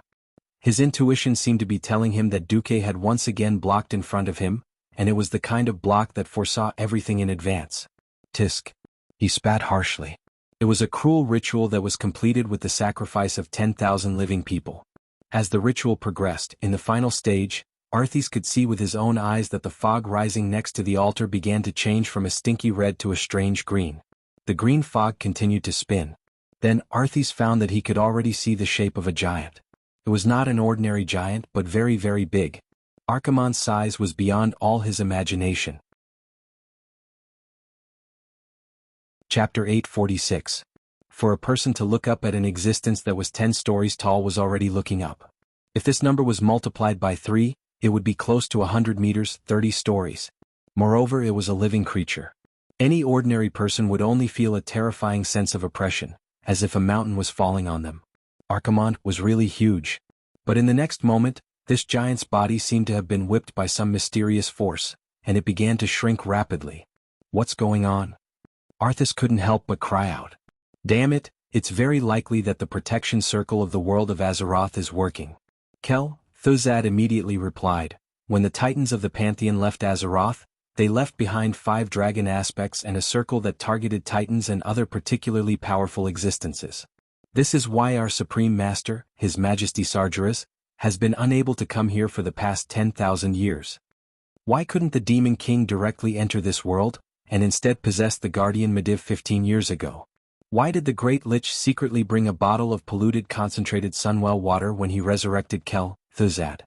His intuition seemed to be telling him that Duque had once again blocked in front of him, and it was the kind of block that foresaw everything in advance. "Tisk." He spat harshly. It was a cruel ritual that was completed with the sacrifice of 10,000 living people. As the ritual progressed, in the final stage, Arthas could see with his own eyes that the fog rising next to the altar began to change from a stinky red to a strange green. The green fog continued to spin. Then Arthas found that he could already see the shape of a giant. It was not an ordinary giant, but very, very big. Archimonde's size was beyond all his imagination. Chapter 846. For a person to look up at an existence that was 10 stories tall was already looking up. If this number was multiplied by 3, it would be close to 100 meters, 30 stories. Moreover, it was a living creature. Any ordinary person would only feel a terrifying sense of oppression, as if a mountain was falling on them. Archimonde was really huge. But in the next moment, This giant's body seemed to have been whipped by some mysterious force, and it began to shrink rapidly. What's going on? Arthas couldn't help but cry out. Damn it, it's very likely that the protection circle of the world of Azeroth is working. Kel, Thuzad immediately replied, when the Titans of the Pantheon left Azeroth, they left behind 5 dragon aspects and a circle that targeted Titans and other particularly powerful existences. This is why our Supreme Master, His Majesty Sargeras, has been unable to come here for the past 10,000 years. Why couldn't the Demon King directly enter this world, and instead possess the Guardian Medivh 15 years ago? Why did the Great Lich secretly bring a bottle of polluted concentrated Sunwell water when he resurrected Kel, Thuzad?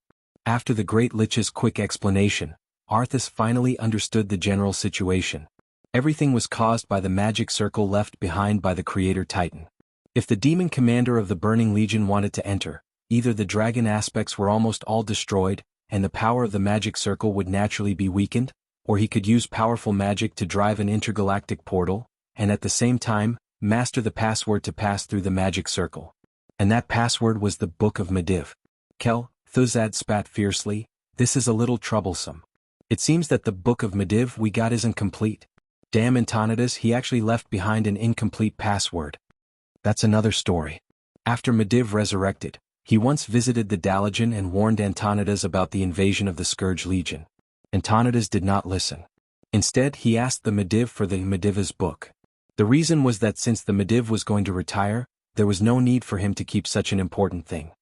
After the Great Lich's quick explanation, Arthas finally understood the general situation. Everything was caused by the magic circle left behind by the Creator Titan. If the demon commander of the Burning Legion wanted to enter, either the dragon aspects were almost all destroyed, and the power of the magic circle would naturally be weakened, or he could use powerful magic to drive an intergalactic portal, and at the same time, master the password to pass through the magic circle. And that password was the Book of Medivh. Kel, Thuzad spat fiercely, this is a little troublesome. It seems that the Book of Medivh we got isn't complete. Damn Antonidas, he actually left behind an incomplete password. That's another story. After Medivh resurrected, he once visited the Dalajan and warned Antonidas about the invasion of the Scourge Legion. Antonidas did not listen. Instead, he asked the Medivh for the Medivh's book. The reason was that since the Medivh was going to retire, there was no need for him to keep such an important thing.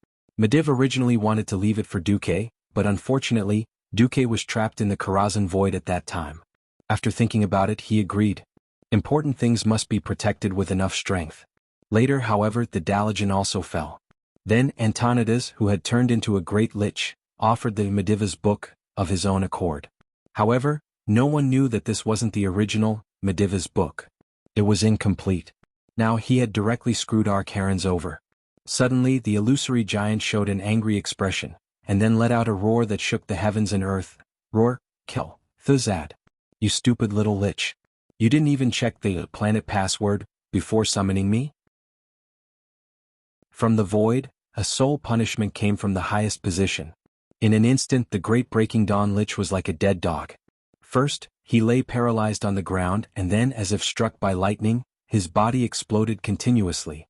Medivh originally wanted to leave it for Duque, but unfortunately, Duque was trapped in the Karazhan Void at that time. After thinking about it, he agreed. Important things must be protected with enough strength. Later, however, the Dalajan also fell. Then Antonidas, who had turned into a great lich, offered the Medivh's book, of his own accord. However, no one knew that this wasn't the original, Medivh's book. It was incomplete. Now he had directly screwed Archaron's over. Suddenly the illusory giant showed an angry expression, and then let out a roar that shook the heavens and earth. Roar, Kel, Thuzad. You stupid little lich. You didn't even check the planet password, before summoning me? From the void, a soul punishment came from the highest position. In an instant the great Breaking Dawn lich was like a dead dog. First, he lay paralyzed on the ground and then, as if struck by lightning, his body exploded continuously.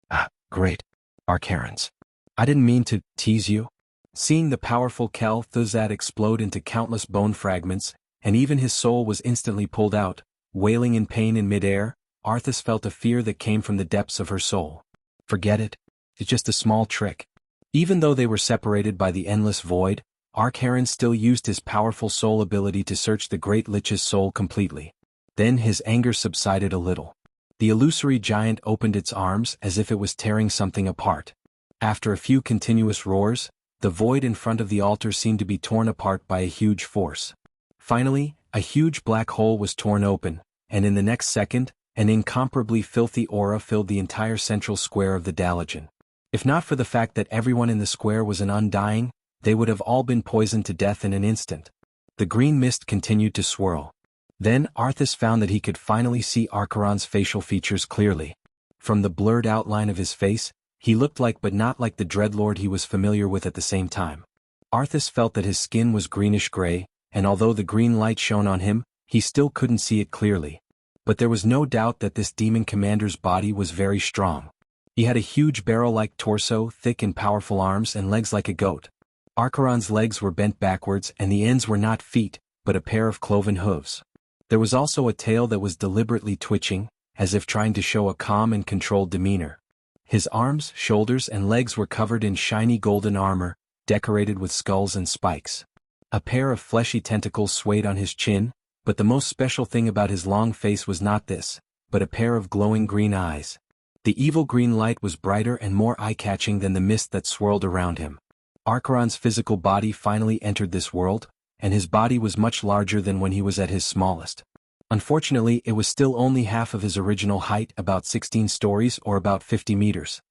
Ah, great. Archaron's. I didn't mean to tease you. Seeing the powerful Kel Thuzad explode into countless bone fragments, and even his soul was instantly pulled out, wailing in pain in midair, Arthas felt a fear that came from the depths of her soul. Forget it. It's just a small trick. Even though they were separated by the endless void, Archaron still used his powerful soul ability to search the Great Lich's soul completely. Then his anger subsided a little. The illusory giant opened its arms as if it was tearing something apart. After a few continuous roars, the void in front of the altar seemed to be torn apart by a huge force. Finally, a huge black hole was torn open, and in the next second, an incomparably filthy aura filled the entire central square of the Dalajan. If not for the fact that everyone in the square was an undying, they would have all been poisoned to death in an instant. The green mist continued to swirl. Then Arthas found that he could finally see Archaron's facial features clearly. From the blurred outline of his face, he looked like but not like the Dreadlord he was familiar with at the same time. Arthas felt that his skin was greenish-gray, and although the green light shone on him, he still couldn't see it clearly. But there was no doubt that this demon commander's body was very strong. He had a huge barrel-like torso, thick and powerful arms and legs like a goat. Archaron's legs were bent backwards and the ends were not feet, but a pair of cloven hooves. There was also a tail that was deliberately twitching, as if trying to show a calm and controlled demeanor. His arms, shoulders and legs were covered in shiny golden armor, decorated with skulls and spikes. A pair of fleshy tentacles swayed on his chin, but the most special thing about his long face was not this, but a pair of glowing green eyes. The evil green light was brighter and more eye-catching than the mist that swirled around him. Archaron's physical body finally entered this world, and his body was much larger than when he was at his smallest. Unfortunately, it was still only half of his original height, about 16 stories or about 50 meters.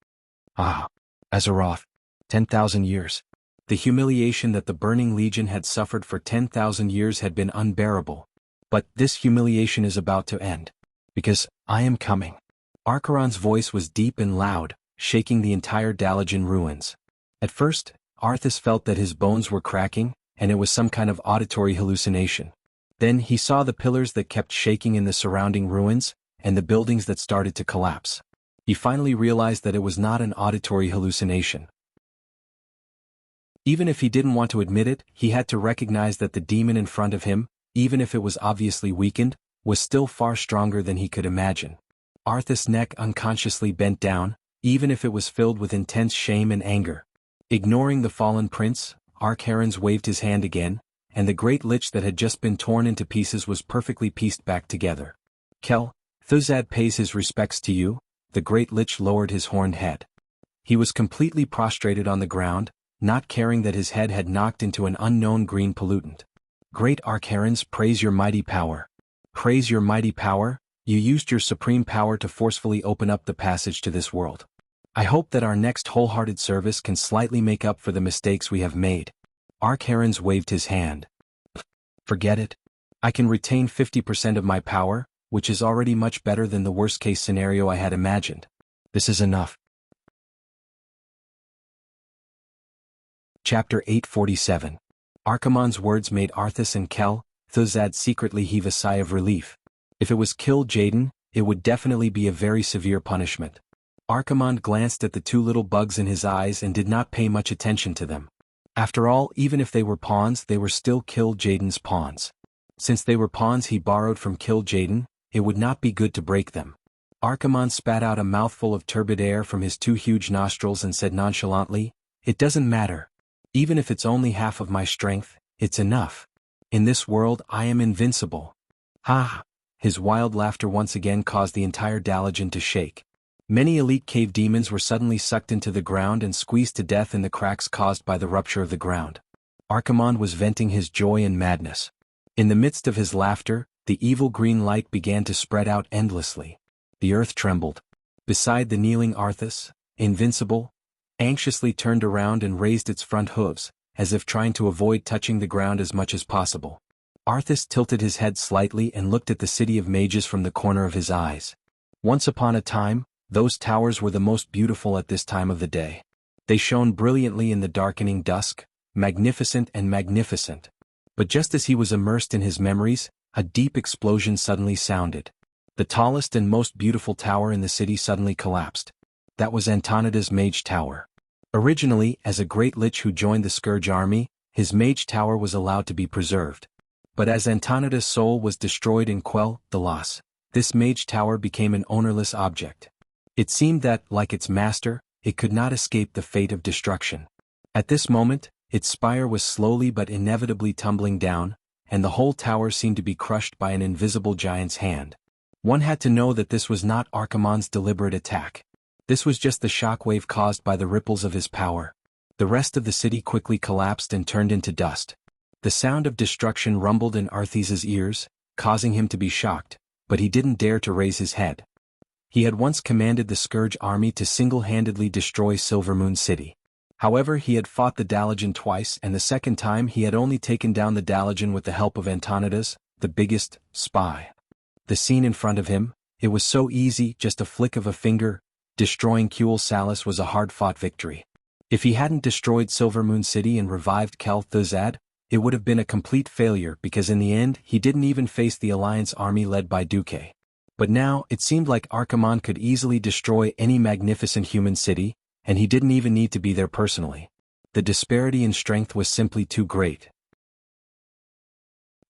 Ah, Azeroth. 10,000 years. The humiliation that the Burning Legion had suffered for 10,000 years had been unbearable. But this humiliation is about to end. Because I am coming. Archaron's voice was deep and loud, shaking the entire Dalajan ruins. At first, Arthas felt that his bones were cracking, and it was some kind of auditory hallucination. Then he saw the pillars that kept shaking in the surrounding ruins, and the buildings that started to collapse. He finally realized that it was not an auditory hallucination. Even if he didn't want to admit it, he had to recognize that the demon in front of him, even if it was obviously weakened, was still far stronger than he could imagine. Arthas' neck unconsciously bent down, even if it was filled with intense shame and anger. Ignoring the fallen prince, Archaron's waved his hand again, and the great lich that had just been torn into pieces was perfectly pieced back together. Kel, Thuzad pays his respects to you. The great lich lowered his horned head. He was completely prostrated on the ground, not caring that his head had knocked into an unknown green pollutant. Great Archaron's, praise your mighty power. Praise your mighty power, you used your supreme power to forcefully open up the passage to this world. I hope that our next wholehearted service can slightly make up for the mistakes we have made. Archaron's waved his hand. Forget it. I can retain 50% of my power, which is already much better than the worst-case scenario I had imagined. This is enough. Chapter 847. Archimonde's words made Arthas and Kel, Thuzad secretly heave a sigh of relief. If it was kill Jaden, it would definitely be a very severe punishment. Archimonde glanced at the two little bugs in his eyes and did not pay much attention to them. After all, even if they were pawns, they were still Kill Jaden's pawns. Since they were pawns he borrowed from Kill Jaden, it would not be good to break them. Archimonde spat out a mouthful of turbid air from his two huge nostrils and said nonchalantly, "It doesn't matter. Even if it's only half of my strength, it's enough. In this world I am invincible." Ha! His wild laughter once again caused the entire Dalagen to shake. Many elite cave demons were suddenly sucked into the ground and squeezed to death in the cracks caused by the rupture of the ground. Archimonde was venting his joy and madness. In the midst of his laughter, the evil green light began to spread out endlessly. The earth trembled. Beside the kneeling Arthas, invincible, anxiously turned around and raised its front hooves, as if trying to avoid touching the ground as much as possible. Arthas tilted his head slightly and looked at the city of mages from the corner of his eyes. Once upon a time, those towers were the most beautiful at this time of the day. They shone brilliantly in the darkening dusk, magnificent and magnificent. But just as he was immersed in his memories, a deep explosion suddenly sounded. The tallest and most beautiful tower in the city suddenly collapsed. That was Antonida's mage tower. Originally, as a great lich who joined the Scourge army, his mage tower was allowed to be preserved. But as Antonida's soul was destroyed in Quell, the loss, this mage tower became an ownerless object. It seemed that, like its master, it could not escape the fate of destruction. At this moment, its spire was slowly but inevitably tumbling down, and the whole tower seemed to be crushed by an invisible giant's hand. One had to know that this was not Archimonde's deliberate attack. This was just the shockwave caused by the ripples of his power. The rest of the city quickly collapsed and turned into dust. The sound of destruction rumbled in Arthas' ears, causing him to be shocked, but he didn't dare to raise his head. He had once commanded the Scourge army to single-handedly destroy Silvermoon City. However, he had fought the Dalagen twice, and the second time he had only taken down the Dalagen with the help of Antonidas, the biggest spy. The scene in front of him, it was so easy, just a flick of a finger. Destroying Kuel Salis was a hard-fought victory. If he hadn't destroyed Silvermoon City and revived Kel Thuzad, it would have been a complete failure because in the end he didn't even face the Alliance army led by Duque. But now, it seemed like Archimonde could easily destroy any magnificent human city, and he didn't even need to be there personally. The disparity in strength was simply too great.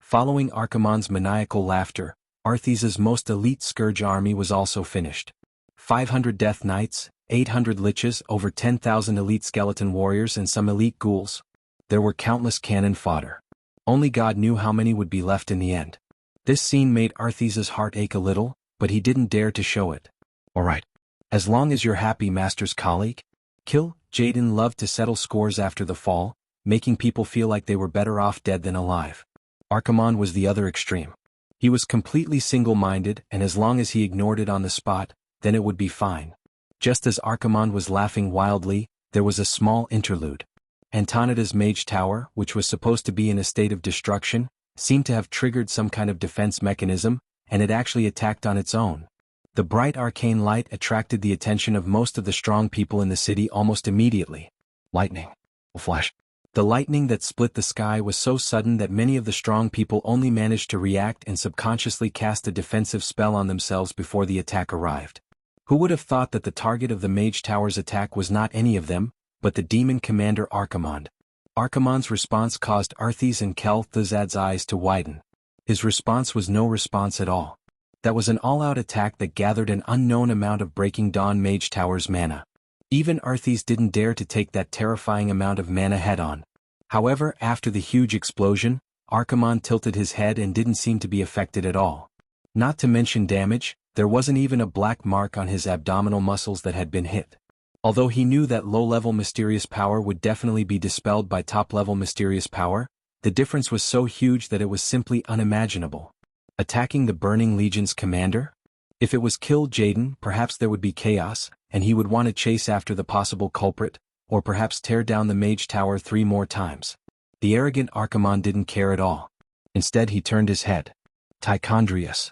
Following Archimonde's maniacal laughter, Arthas' most elite Scourge army was also finished. 500 Death Knights, 800 Liches, over 10,000 elite skeleton warriors and some elite ghouls. There were countless cannon fodder. Only God knew how many would be left in the end. This scene made Arthas' heart ache a little, but he didn't dare to show it. "Alright. As long as you're happy, Master's colleague." Kill Jaden loved to settle scores after the fall, making people feel like they were better off dead than alive. Archimonde was the other extreme. He was completely single-minded, and as long as he ignored it on the spot, then it would be fine. Just as Archimonde was laughing wildly, there was a small interlude. Antonida's mage tower, which was supposed to be in a state of destruction, seemed to have triggered some kind of defense mechanism, and it actually attacked on its own. The bright arcane light attracted the attention of most of the strong people in the city almost immediately. Lightning. Flash. The lightning that split the sky was so sudden that many of the strong people only managed to react and subconsciously cast a defensive spell on themselves before the attack arrived. Who would have thought that the target of the Mage Tower's attack was not any of them, but the demon commander Archimonde? Archimond's response caused Arthas and Kel'Thuzad's eyes to widen. His response was no response at all. That was an all-out attack that gathered an unknown amount of Breaking Dawn Mage Tower's mana. Even Arthas didn't dare to take that terrifying amount of mana head-on. However, after the huge explosion, Archimonde tilted his head and didn't seem to be affected at all. Not to mention damage, there wasn't even a black mark on his abdominal muscles that had been hit. Although he knew that low-level mysterious power would definitely be dispelled by top-level mysterious power, the difference was so huge that it was simply unimaginable. Attacking the Burning Legion's commander? If it was Kill Jaden, perhaps there would be chaos, and he would want to chase after the possible culprit, or perhaps tear down the Mage Tower 3 more times. The arrogant Archimonde didn't care at all. Instead he turned his head. Tichondrius.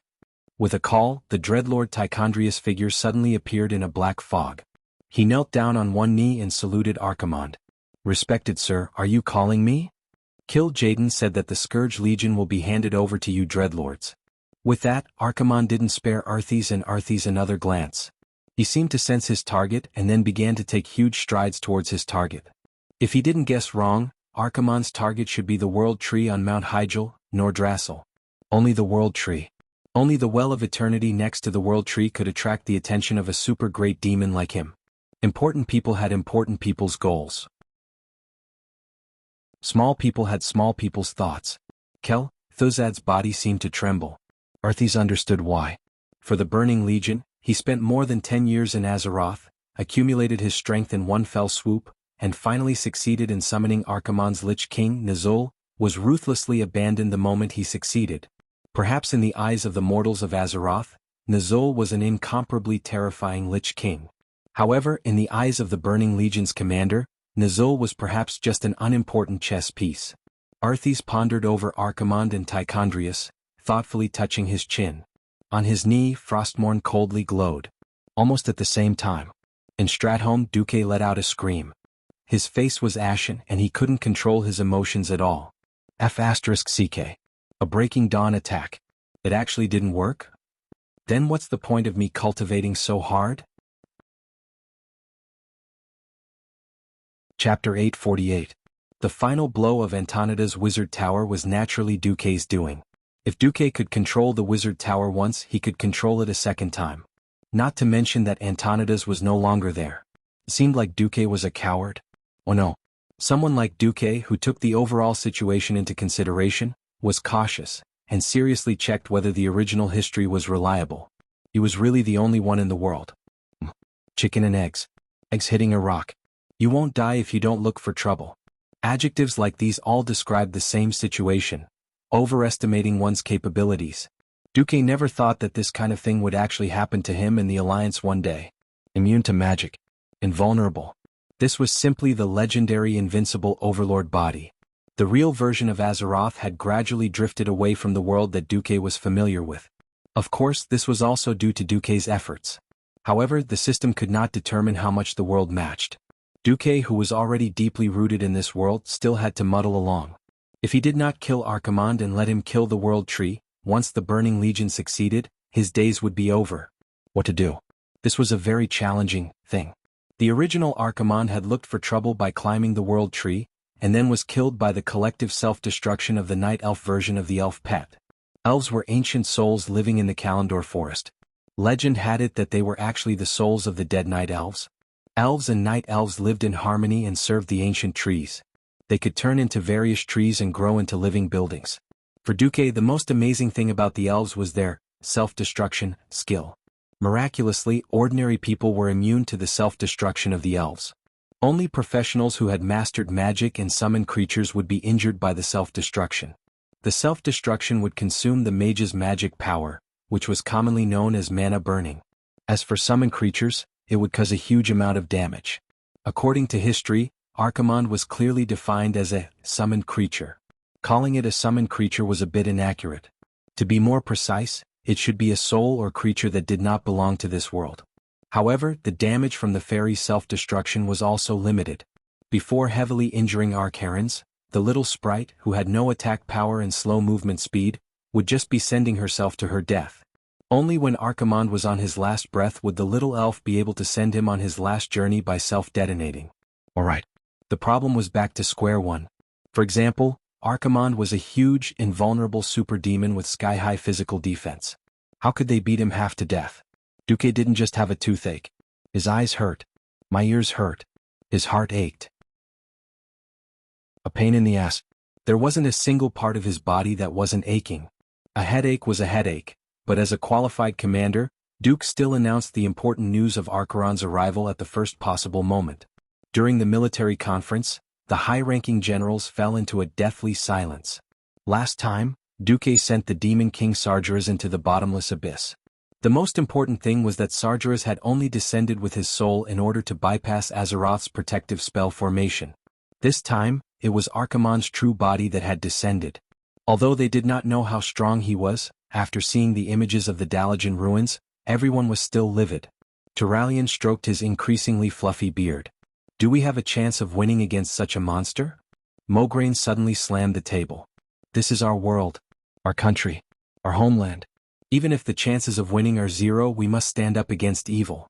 With a call, the Dreadlord Tichondrius figure suddenly appeared in a black fog. He knelt down on one knee and saluted Archimonde. "Respected sir, are you calling me?" Kill Jaden said that the Scourge Legion will be handed over to you Dreadlords. With that, Archimonde didn't spare Arthas another glance. He seemed to sense his target and then began to take huge strides towards his target. If he didn't guess wrong, Archimonde's target should be the World Tree on Mount Hyjal, Nordrassil. Only the World Tree. Only the Well of Eternity next to the World Tree could attract the attention of a super great demon like him. Important people had important people's goals. Small people had small people's thoughts. Kel'Thuzad's body seemed to tremble. Arthas understood why. For the Burning Legion, he spent more than 10 years in Azeroth, accumulated his strength in one fell swoop, and finally succeeded in summoning Archimonde's Lich King. Nizul was ruthlessly abandoned the moment he succeeded. Perhaps in the eyes of the mortals of Azeroth, Nizul was an incomparably terrifying Lich King. However, in the eyes of the Burning Legion's commander, Nizul was perhaps just an unimportant chess piece. Arthas pondered over Archimonde and Tichondrius, thoughtfully touching his chin. On his knee, Frostmourne coldly glowed. Almost at the same time. In Stratholme, Duque let out a scream. His face was ashen and he couldn't control his emotions at all. F***CK. A Breaking Dawn attack. It actually didn't work? Then what's the point of me cultivating so hard? Chapter 848. The final blow of Antonida's Wizard Tower was naturally Duque's doing. If Duque could control the Wizard Tower once, he could control it a second time. Not to mention that Antonida's was no longer there. It seemed like Duque was a coward. Oh no. Someone like Duque, who took the overall situation into consideration, was cautious, and seriously checked whether the original history was reliable. He was really the only one in the world. Chicken and eggs. Eggs hitting a rock. You won't die if you don't look for trouble. Adjectives like these all describe the same situation. Overestimating one's capabilities. Duque never thought that this kind of thing would actually happen to him and the Alliance one day. Immune to magic. Invulnerable. This was simply the legendary invincible Overlord body. The real version of Azeroth had gradually drifted away from the world that Duque was familiar with. Of course, this was also due to Duque's efforts. However, the system could not determine how much the world matched. Duque, who was already deeply rooted in this world, still had to muddle along. If he did not kill Archimonde and let him kill the World Tree, once the Burning Legion succeeded, his days would be over. What to do? This was a very challenging thing. The original Archimonde had looked for trouble by climbing the World Tree, and then was killed by the collective self-destruction of the Night Elf version of the Elf Pet. Elves were ancient souls living in the Kalimdor forest. Legend had it that they were actually the souls of the dead Night Elves. Elves and Night Elves lived in harmony and served the ancient trees. They could turn into various trees and grow into living buildings. For Duque, the most amazing thing about the Elves was their self-destruction skill. Miraculously, ordinary people were immune to the self-destruction of the Elves. Only professionals who had mastered magic and summoned creatures would be injured by the self-destruction. The self-destruction would consume the mage's magic power, which was commonly known as mana burning. As for summoned creatures, it would cause a huge amount of damage. According to history, Archimonde was clearly defined as a summoned creature. Calling it a summoned creature was a bit inaccurate. To be more precise, it should be a soul or creature that did not belong to this world. However, the damage from the fairy's self-destruction was also limited. before heavily injuring Archaeans, the little sprite, who had no attack power and slow movement speed, would just be sending herself to her death. Only when Archimonde was on his last breath would the little elf be able to send him on his last journey by self-detonating. Alright. The problem was back to square one. For example, Archimonde was a huge, invulnerable super demon with sky-high physical defense. How could they beat him half to death? Duque didn't just have a toothache. His eyes hurt. My ears hurt. His heart ached. A pain in the ass. There wasn't a single part of his body that wasn't aching. A headache was a headache, but as a qualified commander, Duke still announced the important news of Archeron's arrival at the first possible moment. During the military conference, the high-ranking generals fell into a deathly silence. Last time, Duque sent the Demon King Sargeras into the bottomless abyss. The most important thing was that Sargeras had only descended with his soul in order to bypass Azeroth's protective spell formation. This time, it was Archimonde's true body that had descended. Although they did not know how strong he was, after seeing the images of the Dalajan ruins, everyone was still livid. Turalyon stroked his increasingly fluffy beard. Do we have a chance of winning against such a monster? Mograine suddenly slammed the table. This is our world, our country, our homeland. Even if the chances of winning are zero, we must stand up against evil.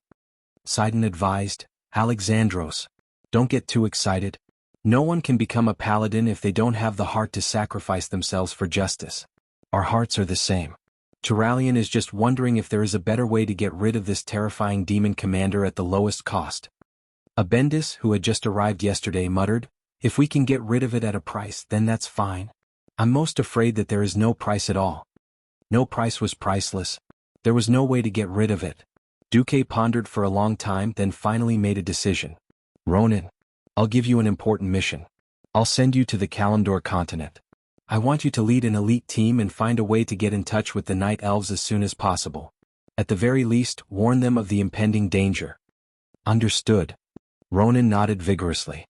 Sidon advised, Alexandros, don't get too excited. No one can become a paladin if they don't have the heart to sacrifice themselves for justice. Our hearts are the same. Turalyon is just wondering if there is a better way to get rid of this terrifying demon commander at the lowest cost. Abendis, who had just arrived yesterday, muttered, if we can get rid of it at a price, then that's fine. I'm most afraid that there is no price at all. No price was priceless. There was no way to get rid of it. Duque pondered for a long time, then finally made a decision. Ronan, I'll give you an important mission. I'll send you to the Kalimdor continent. I want you to lead an elite team and find a way to get in touch with the Night Elves as soon as possible. At the very least, warn them of the impending danger. Understood. Ronan nodded vigorously.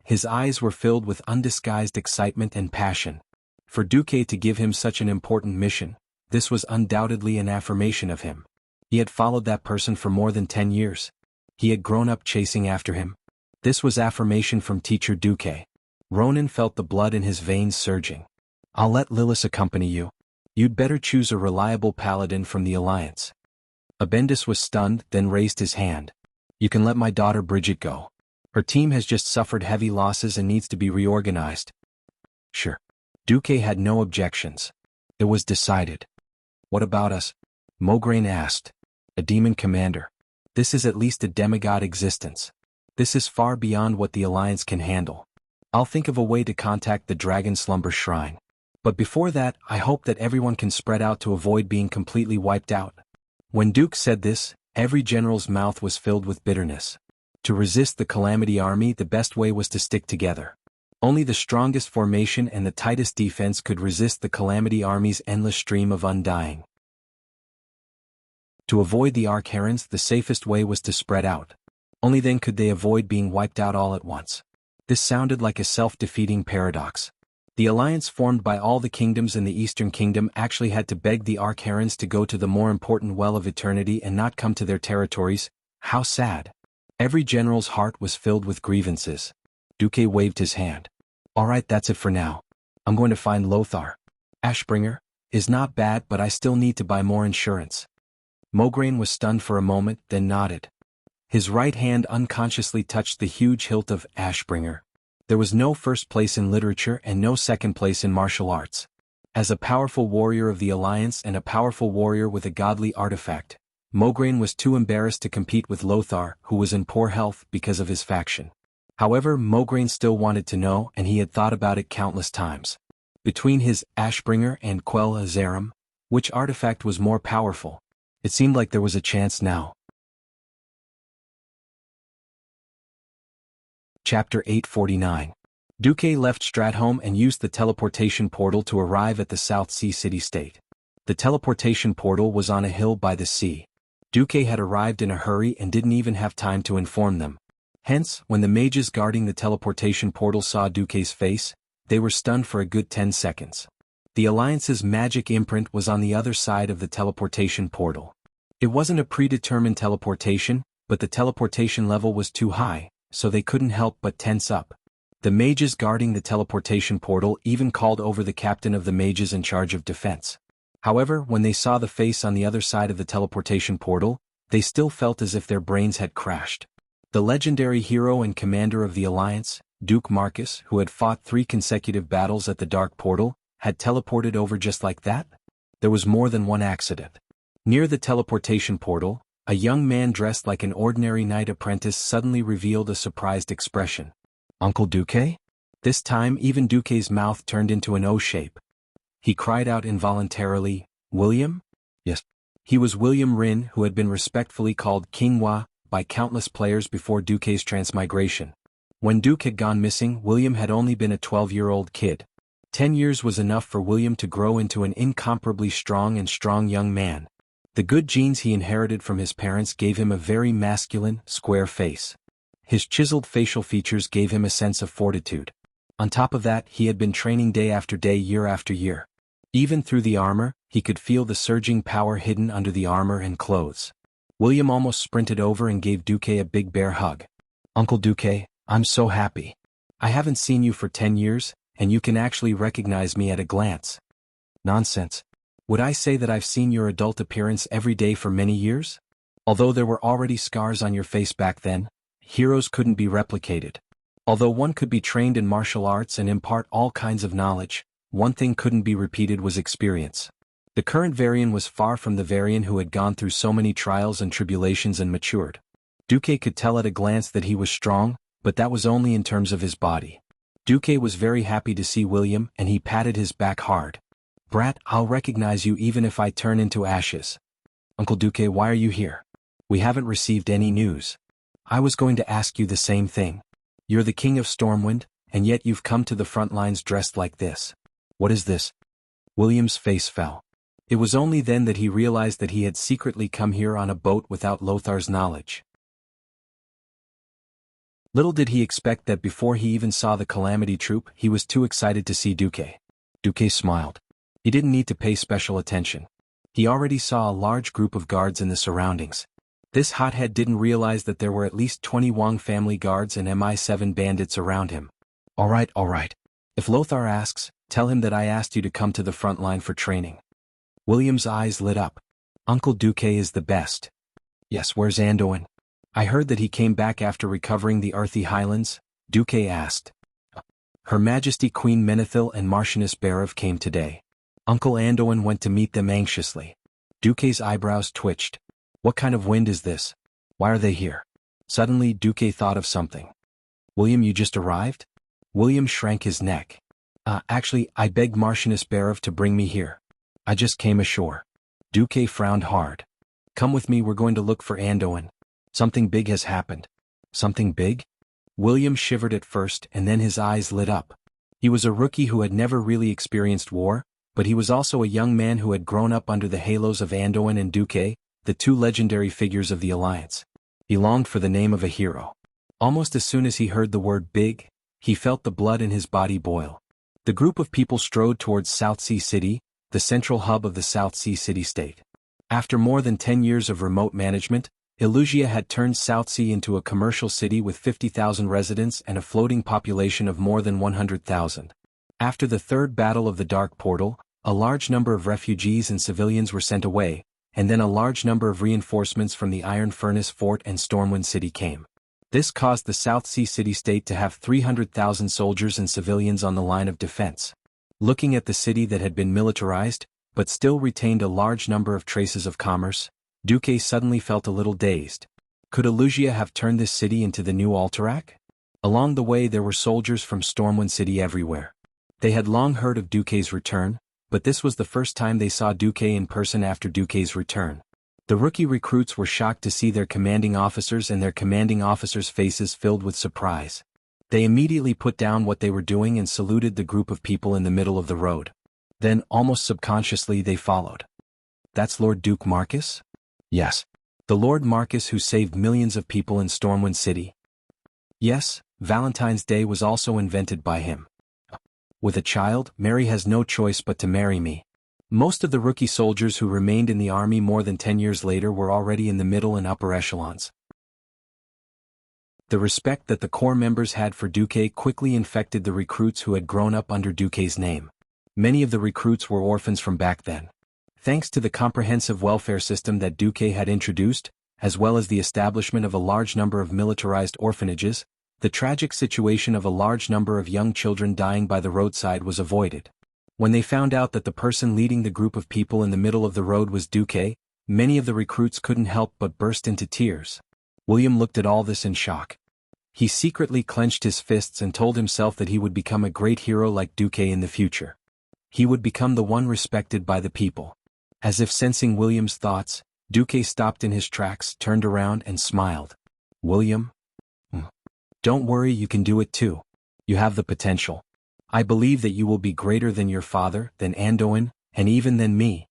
His eyes were filled with undisguised excitement and passion. For Duque to give him such an important mission, this was undoubtedly an affirmation of him. He had followed that person for more than 10 years. He had grown up chasing after him. This was affirmation from Teacher Duque. Ronan felt the blood in his veins surging. I'll let Lilith accompany you. You'd better choose a reliable paladin from the Alliance. Abendis was stunned, then raised his hand. You can let my daughter Bridget go. Her team has just suffered heavy losses and needs to be reorganized. Sure. Duque had no objections. It was decided. What about us? Mograine asked. A demon commander. This is at least a demigod existence. This is far beyond what the Alliance can handle. I'll think of a way to contact the Dragon Slumber Shrine. But before that, I hope that everyone can spread out to avoid being completely wiped out. When Duke said this, every general's mouth was filled with bitterness. To resist the Calamity Army, the best way was to stick together. Only the strongest formation and the tightest defense could resist the Calamity Army's endless stream of undying. To avoid the Archaeans, the safest way was to spread out. Only then could they avoid being wiped out all at once. This sounded like a self-defeating paradox. The alliance formed by all the kingdoms in the Eastern Kingdom actually had to beg the Archaeans to go to the more important Well of Eternity and not come to their territories. How sad. Every general's heart was filled with grievances. Duque waved his hand. Alright, that's it for now. I'm going to find Lothar. Ashbringer is not bad, but I still need to buy more insurance. Mograine was stunned for a moment, then nodded. His right hand unconsciously touched the huge hilt of Ashbringer. There was no first place in literature and no second place in martial arts. As a powerful warrior of the Alliance and a powerful warrior with a godly artifact, Mograine was too embarrassed to compete with Lothar, who was in poor health because of his faction. However, Mograine still wanted to know, and he had thought about it countless times. Between his Ashbringer and Quell Azarim, which artifact was more powerful? It seemed like there was a chance now. Chapter 849. Duque left Stratholme and used the teleportation portal to arrive at the South Sea city-state. The teleportation portal was on a hill by the sea. Duque had arrived in a hurry and didn't even have time to inform them. Hence, when the mages guarding the teleportation portal saw Duque's face, they were stunned for a good 10 seconds. The Alliance's magic imprint was on the other side of the teleportation portal. It wasn't a predetermined teleportation, but the teleportation level was too high, so they couldn't help but tense up. The mages guarding the teleportation portal even called over the captain of the mages in charge of defense. However, when they saw the face on the other side of the teleportation portal, they still felt as if their brains had crashed. The legendary hero and commander of the Alliance, Duke Marcus, who had fought 3 consecutive battles at the Dark Portal, had teleported over just like that? There was more than one accident. Near the teleportation portal, a young man dressed like an ordinary knight apprentice suddenly revealed a surprised expression. Uncle Duque? This time even Duque's mouth turned into an O shape. He cried out involuntarily, "William?" Yes. He was William Rin, who had been respectfully called King Hua by countless players before Duque's transmigration. When Duke had gone missing, William had only been a 12-year-old kid. 10 years was enough for William to grow into an incomparably strong young man. The good genes he inherited from his parents gave him a very masculine, square face. His chiseled facial features gave him a sense of fortitude. On top of that, he had been training day after day, year after year. Even through the armor, he could feel the surging power hidden under the armor and clothes. William almost sprinted over and gave Duque a big bear hug. "Uncle Duque, I'm so happy. I haven't seen you for 10 years, and you can actually recognize me at a glance." "Nonsense. Would I say that I've seen your adult appearance every day for many years? Although there were already scars on your face back then, heroes couldn't be replicated. Although one could be trained in martial arts and impart all kinds of knowledge, one thing couldn't be repeated was experience. The current Varian was far from the Varian who had gone through so many trials and tribulations and matured. Duque could tell at a glance that he was strong, but that was only in terms of his body. Duque was very happy to see William, and he patted his back hard. "Brat, I'll recognize you even if I turn into ashes." "Uncle Duque, why are you here? We haven't received any news." "I was going to ask you the same thing. You're the king of Stormwind, and yet you've come to the front lines dressed like this. What is this?" William's face fell. It was only then that he realized that he had secretly come here on a boat without Lothar's knowledge. Little did he expect that before he even saw the Calamity Troop, he was too excited to see Duque. Duque smiled. He didn't need to pay special attention. He already saw a large group of guards in the surroundings. This hothead didn't realize that there were at least 20 Wang family guards and MI7 bandits around him. All right. If Lothar asks, tell him that I asked you to come to the front line for training." William's eyes lit up. "Uncle Duque is the best." "Yes, where's Anduin?" "I heard that he came back after recovering the Earthy Highlands," Duque asked. "Her Majesty Queen Menethil and Marchioness Barev came today. Uncle Anduin went to meet them anxiously." Duque's eyebrows twitched. "What kind of wind is this? Why are they here?" Suddenly Duque thought of something. "William, you just arrived?" William shrank his neck. Actually, I begged Marchioness Barev to bring me here. I just came ashore." Duque frowned hard. "Come with me, we're going to look for Anduin. Something big has happened." "Something big?" William shivered at first and then his eyes lit up. He was a rookie who had never really experienced war, but he was also a young man who had grown up under the halos of Anduin and Duque, the 2 legendary figures of the Alliance. He longed for the name of a hero. Almost as soon as he heard the word big, he felt the blood in his body boil. The group of people strode towards South Sea City, the central hub of the South Sea city-state. After more than 10 years of remote management, Illusia had turned South Sea into a commercial city with 50,000 residents and a floating population of more than 100,000. After the third battle of the Dark Portal, a large number of refugees and civilians were sent away, and then a large number of reinforcements from the Iron Furnace Fort and Stormwind City came. This caused the South Sea city-state to have 300,000 soldiers and civilians on the line of defense. Looking at the city that had been militarized, but still retained a large number of traces of commerce, Duque suddenly felt a little dazed. Could Illusia have turned this city into the new Alterac? Along the way there were soldiers from Stormwind City everywhere. They had long heard of Duque's return, but this was the first time they saw Duque in person after Duque's return. The rookie recruits were shocked to see their commanding officers and their commanding officers' faces filled with surprise. They immediately put down what they were doing and saluted the group of people in the middle of the road. Then, almost subconsciously, they followed. "That's Lord Duke Marcus?" "Yes. The Lord Marcus who saved millions of people in Stormwind City." "Yes, Valentine's Day was also invented by him. With a child, Mary has no choice but to marry me." Most of the rookie soldiers who remained in the army more than 10 years later were already in the middle and upper echelons. The respect that the core members had for Duque quickly infected the recruits who had grown up under Duque's name. Many of the recruits were orphans from back then. Thanks to the comprehensive welfare system that Duque had introduced, as well as the establishment of a large number of militarized orphanages, the tragic situation of a large number of young children dying by the roadside was avoided. When they found out that the person leading the group of people in the middle of the road was Duque, many of the recruits couldn't help but burst into tears. William looked at all this in shock. He secretly clenched his fists and told himself that he would become a great hero like Duque in the future. He would become the one respected by the people. As if sensing William's thoughts, Duque stopped in his tracks, turned around and smiled. "William? Don't worry, you can do it too. You have the potential. I believe that you will be greater than your father, than Anduin, and even than me."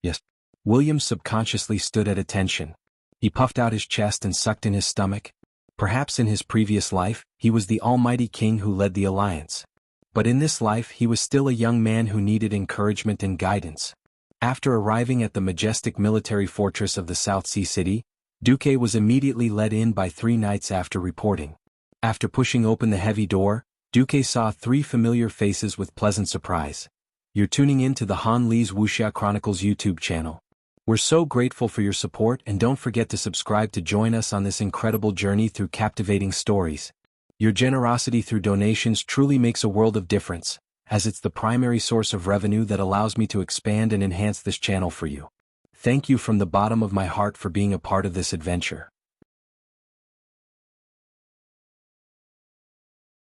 Yes. William subconsciously stood at attention. He puffed out his chest and sucked in his stomach. Perhaps in his previous life, he was the almighty king who led the alliance. But in this life he was still a young man who needed encouragement and guidance. After arriving at the majestic military fortress of the South Sea City, Duque was immediately led in by 3 knights after reporting. After pushing open the heavy door, Duque saw 3 familiar faces with pleasant surprise. "You're tuning in to the Han Lee's Wuxia Chronicles YouTube channel. We're so grateful for your support, and don't forget to subscribe to join us on this incredible journey through captivating stories. Your generosity through donations truly makes a world of difference, as it's the primary source of revenue that allows me to expand and enhance this channel for you. Thank you from the bottom of my heart for being a part of this adventure."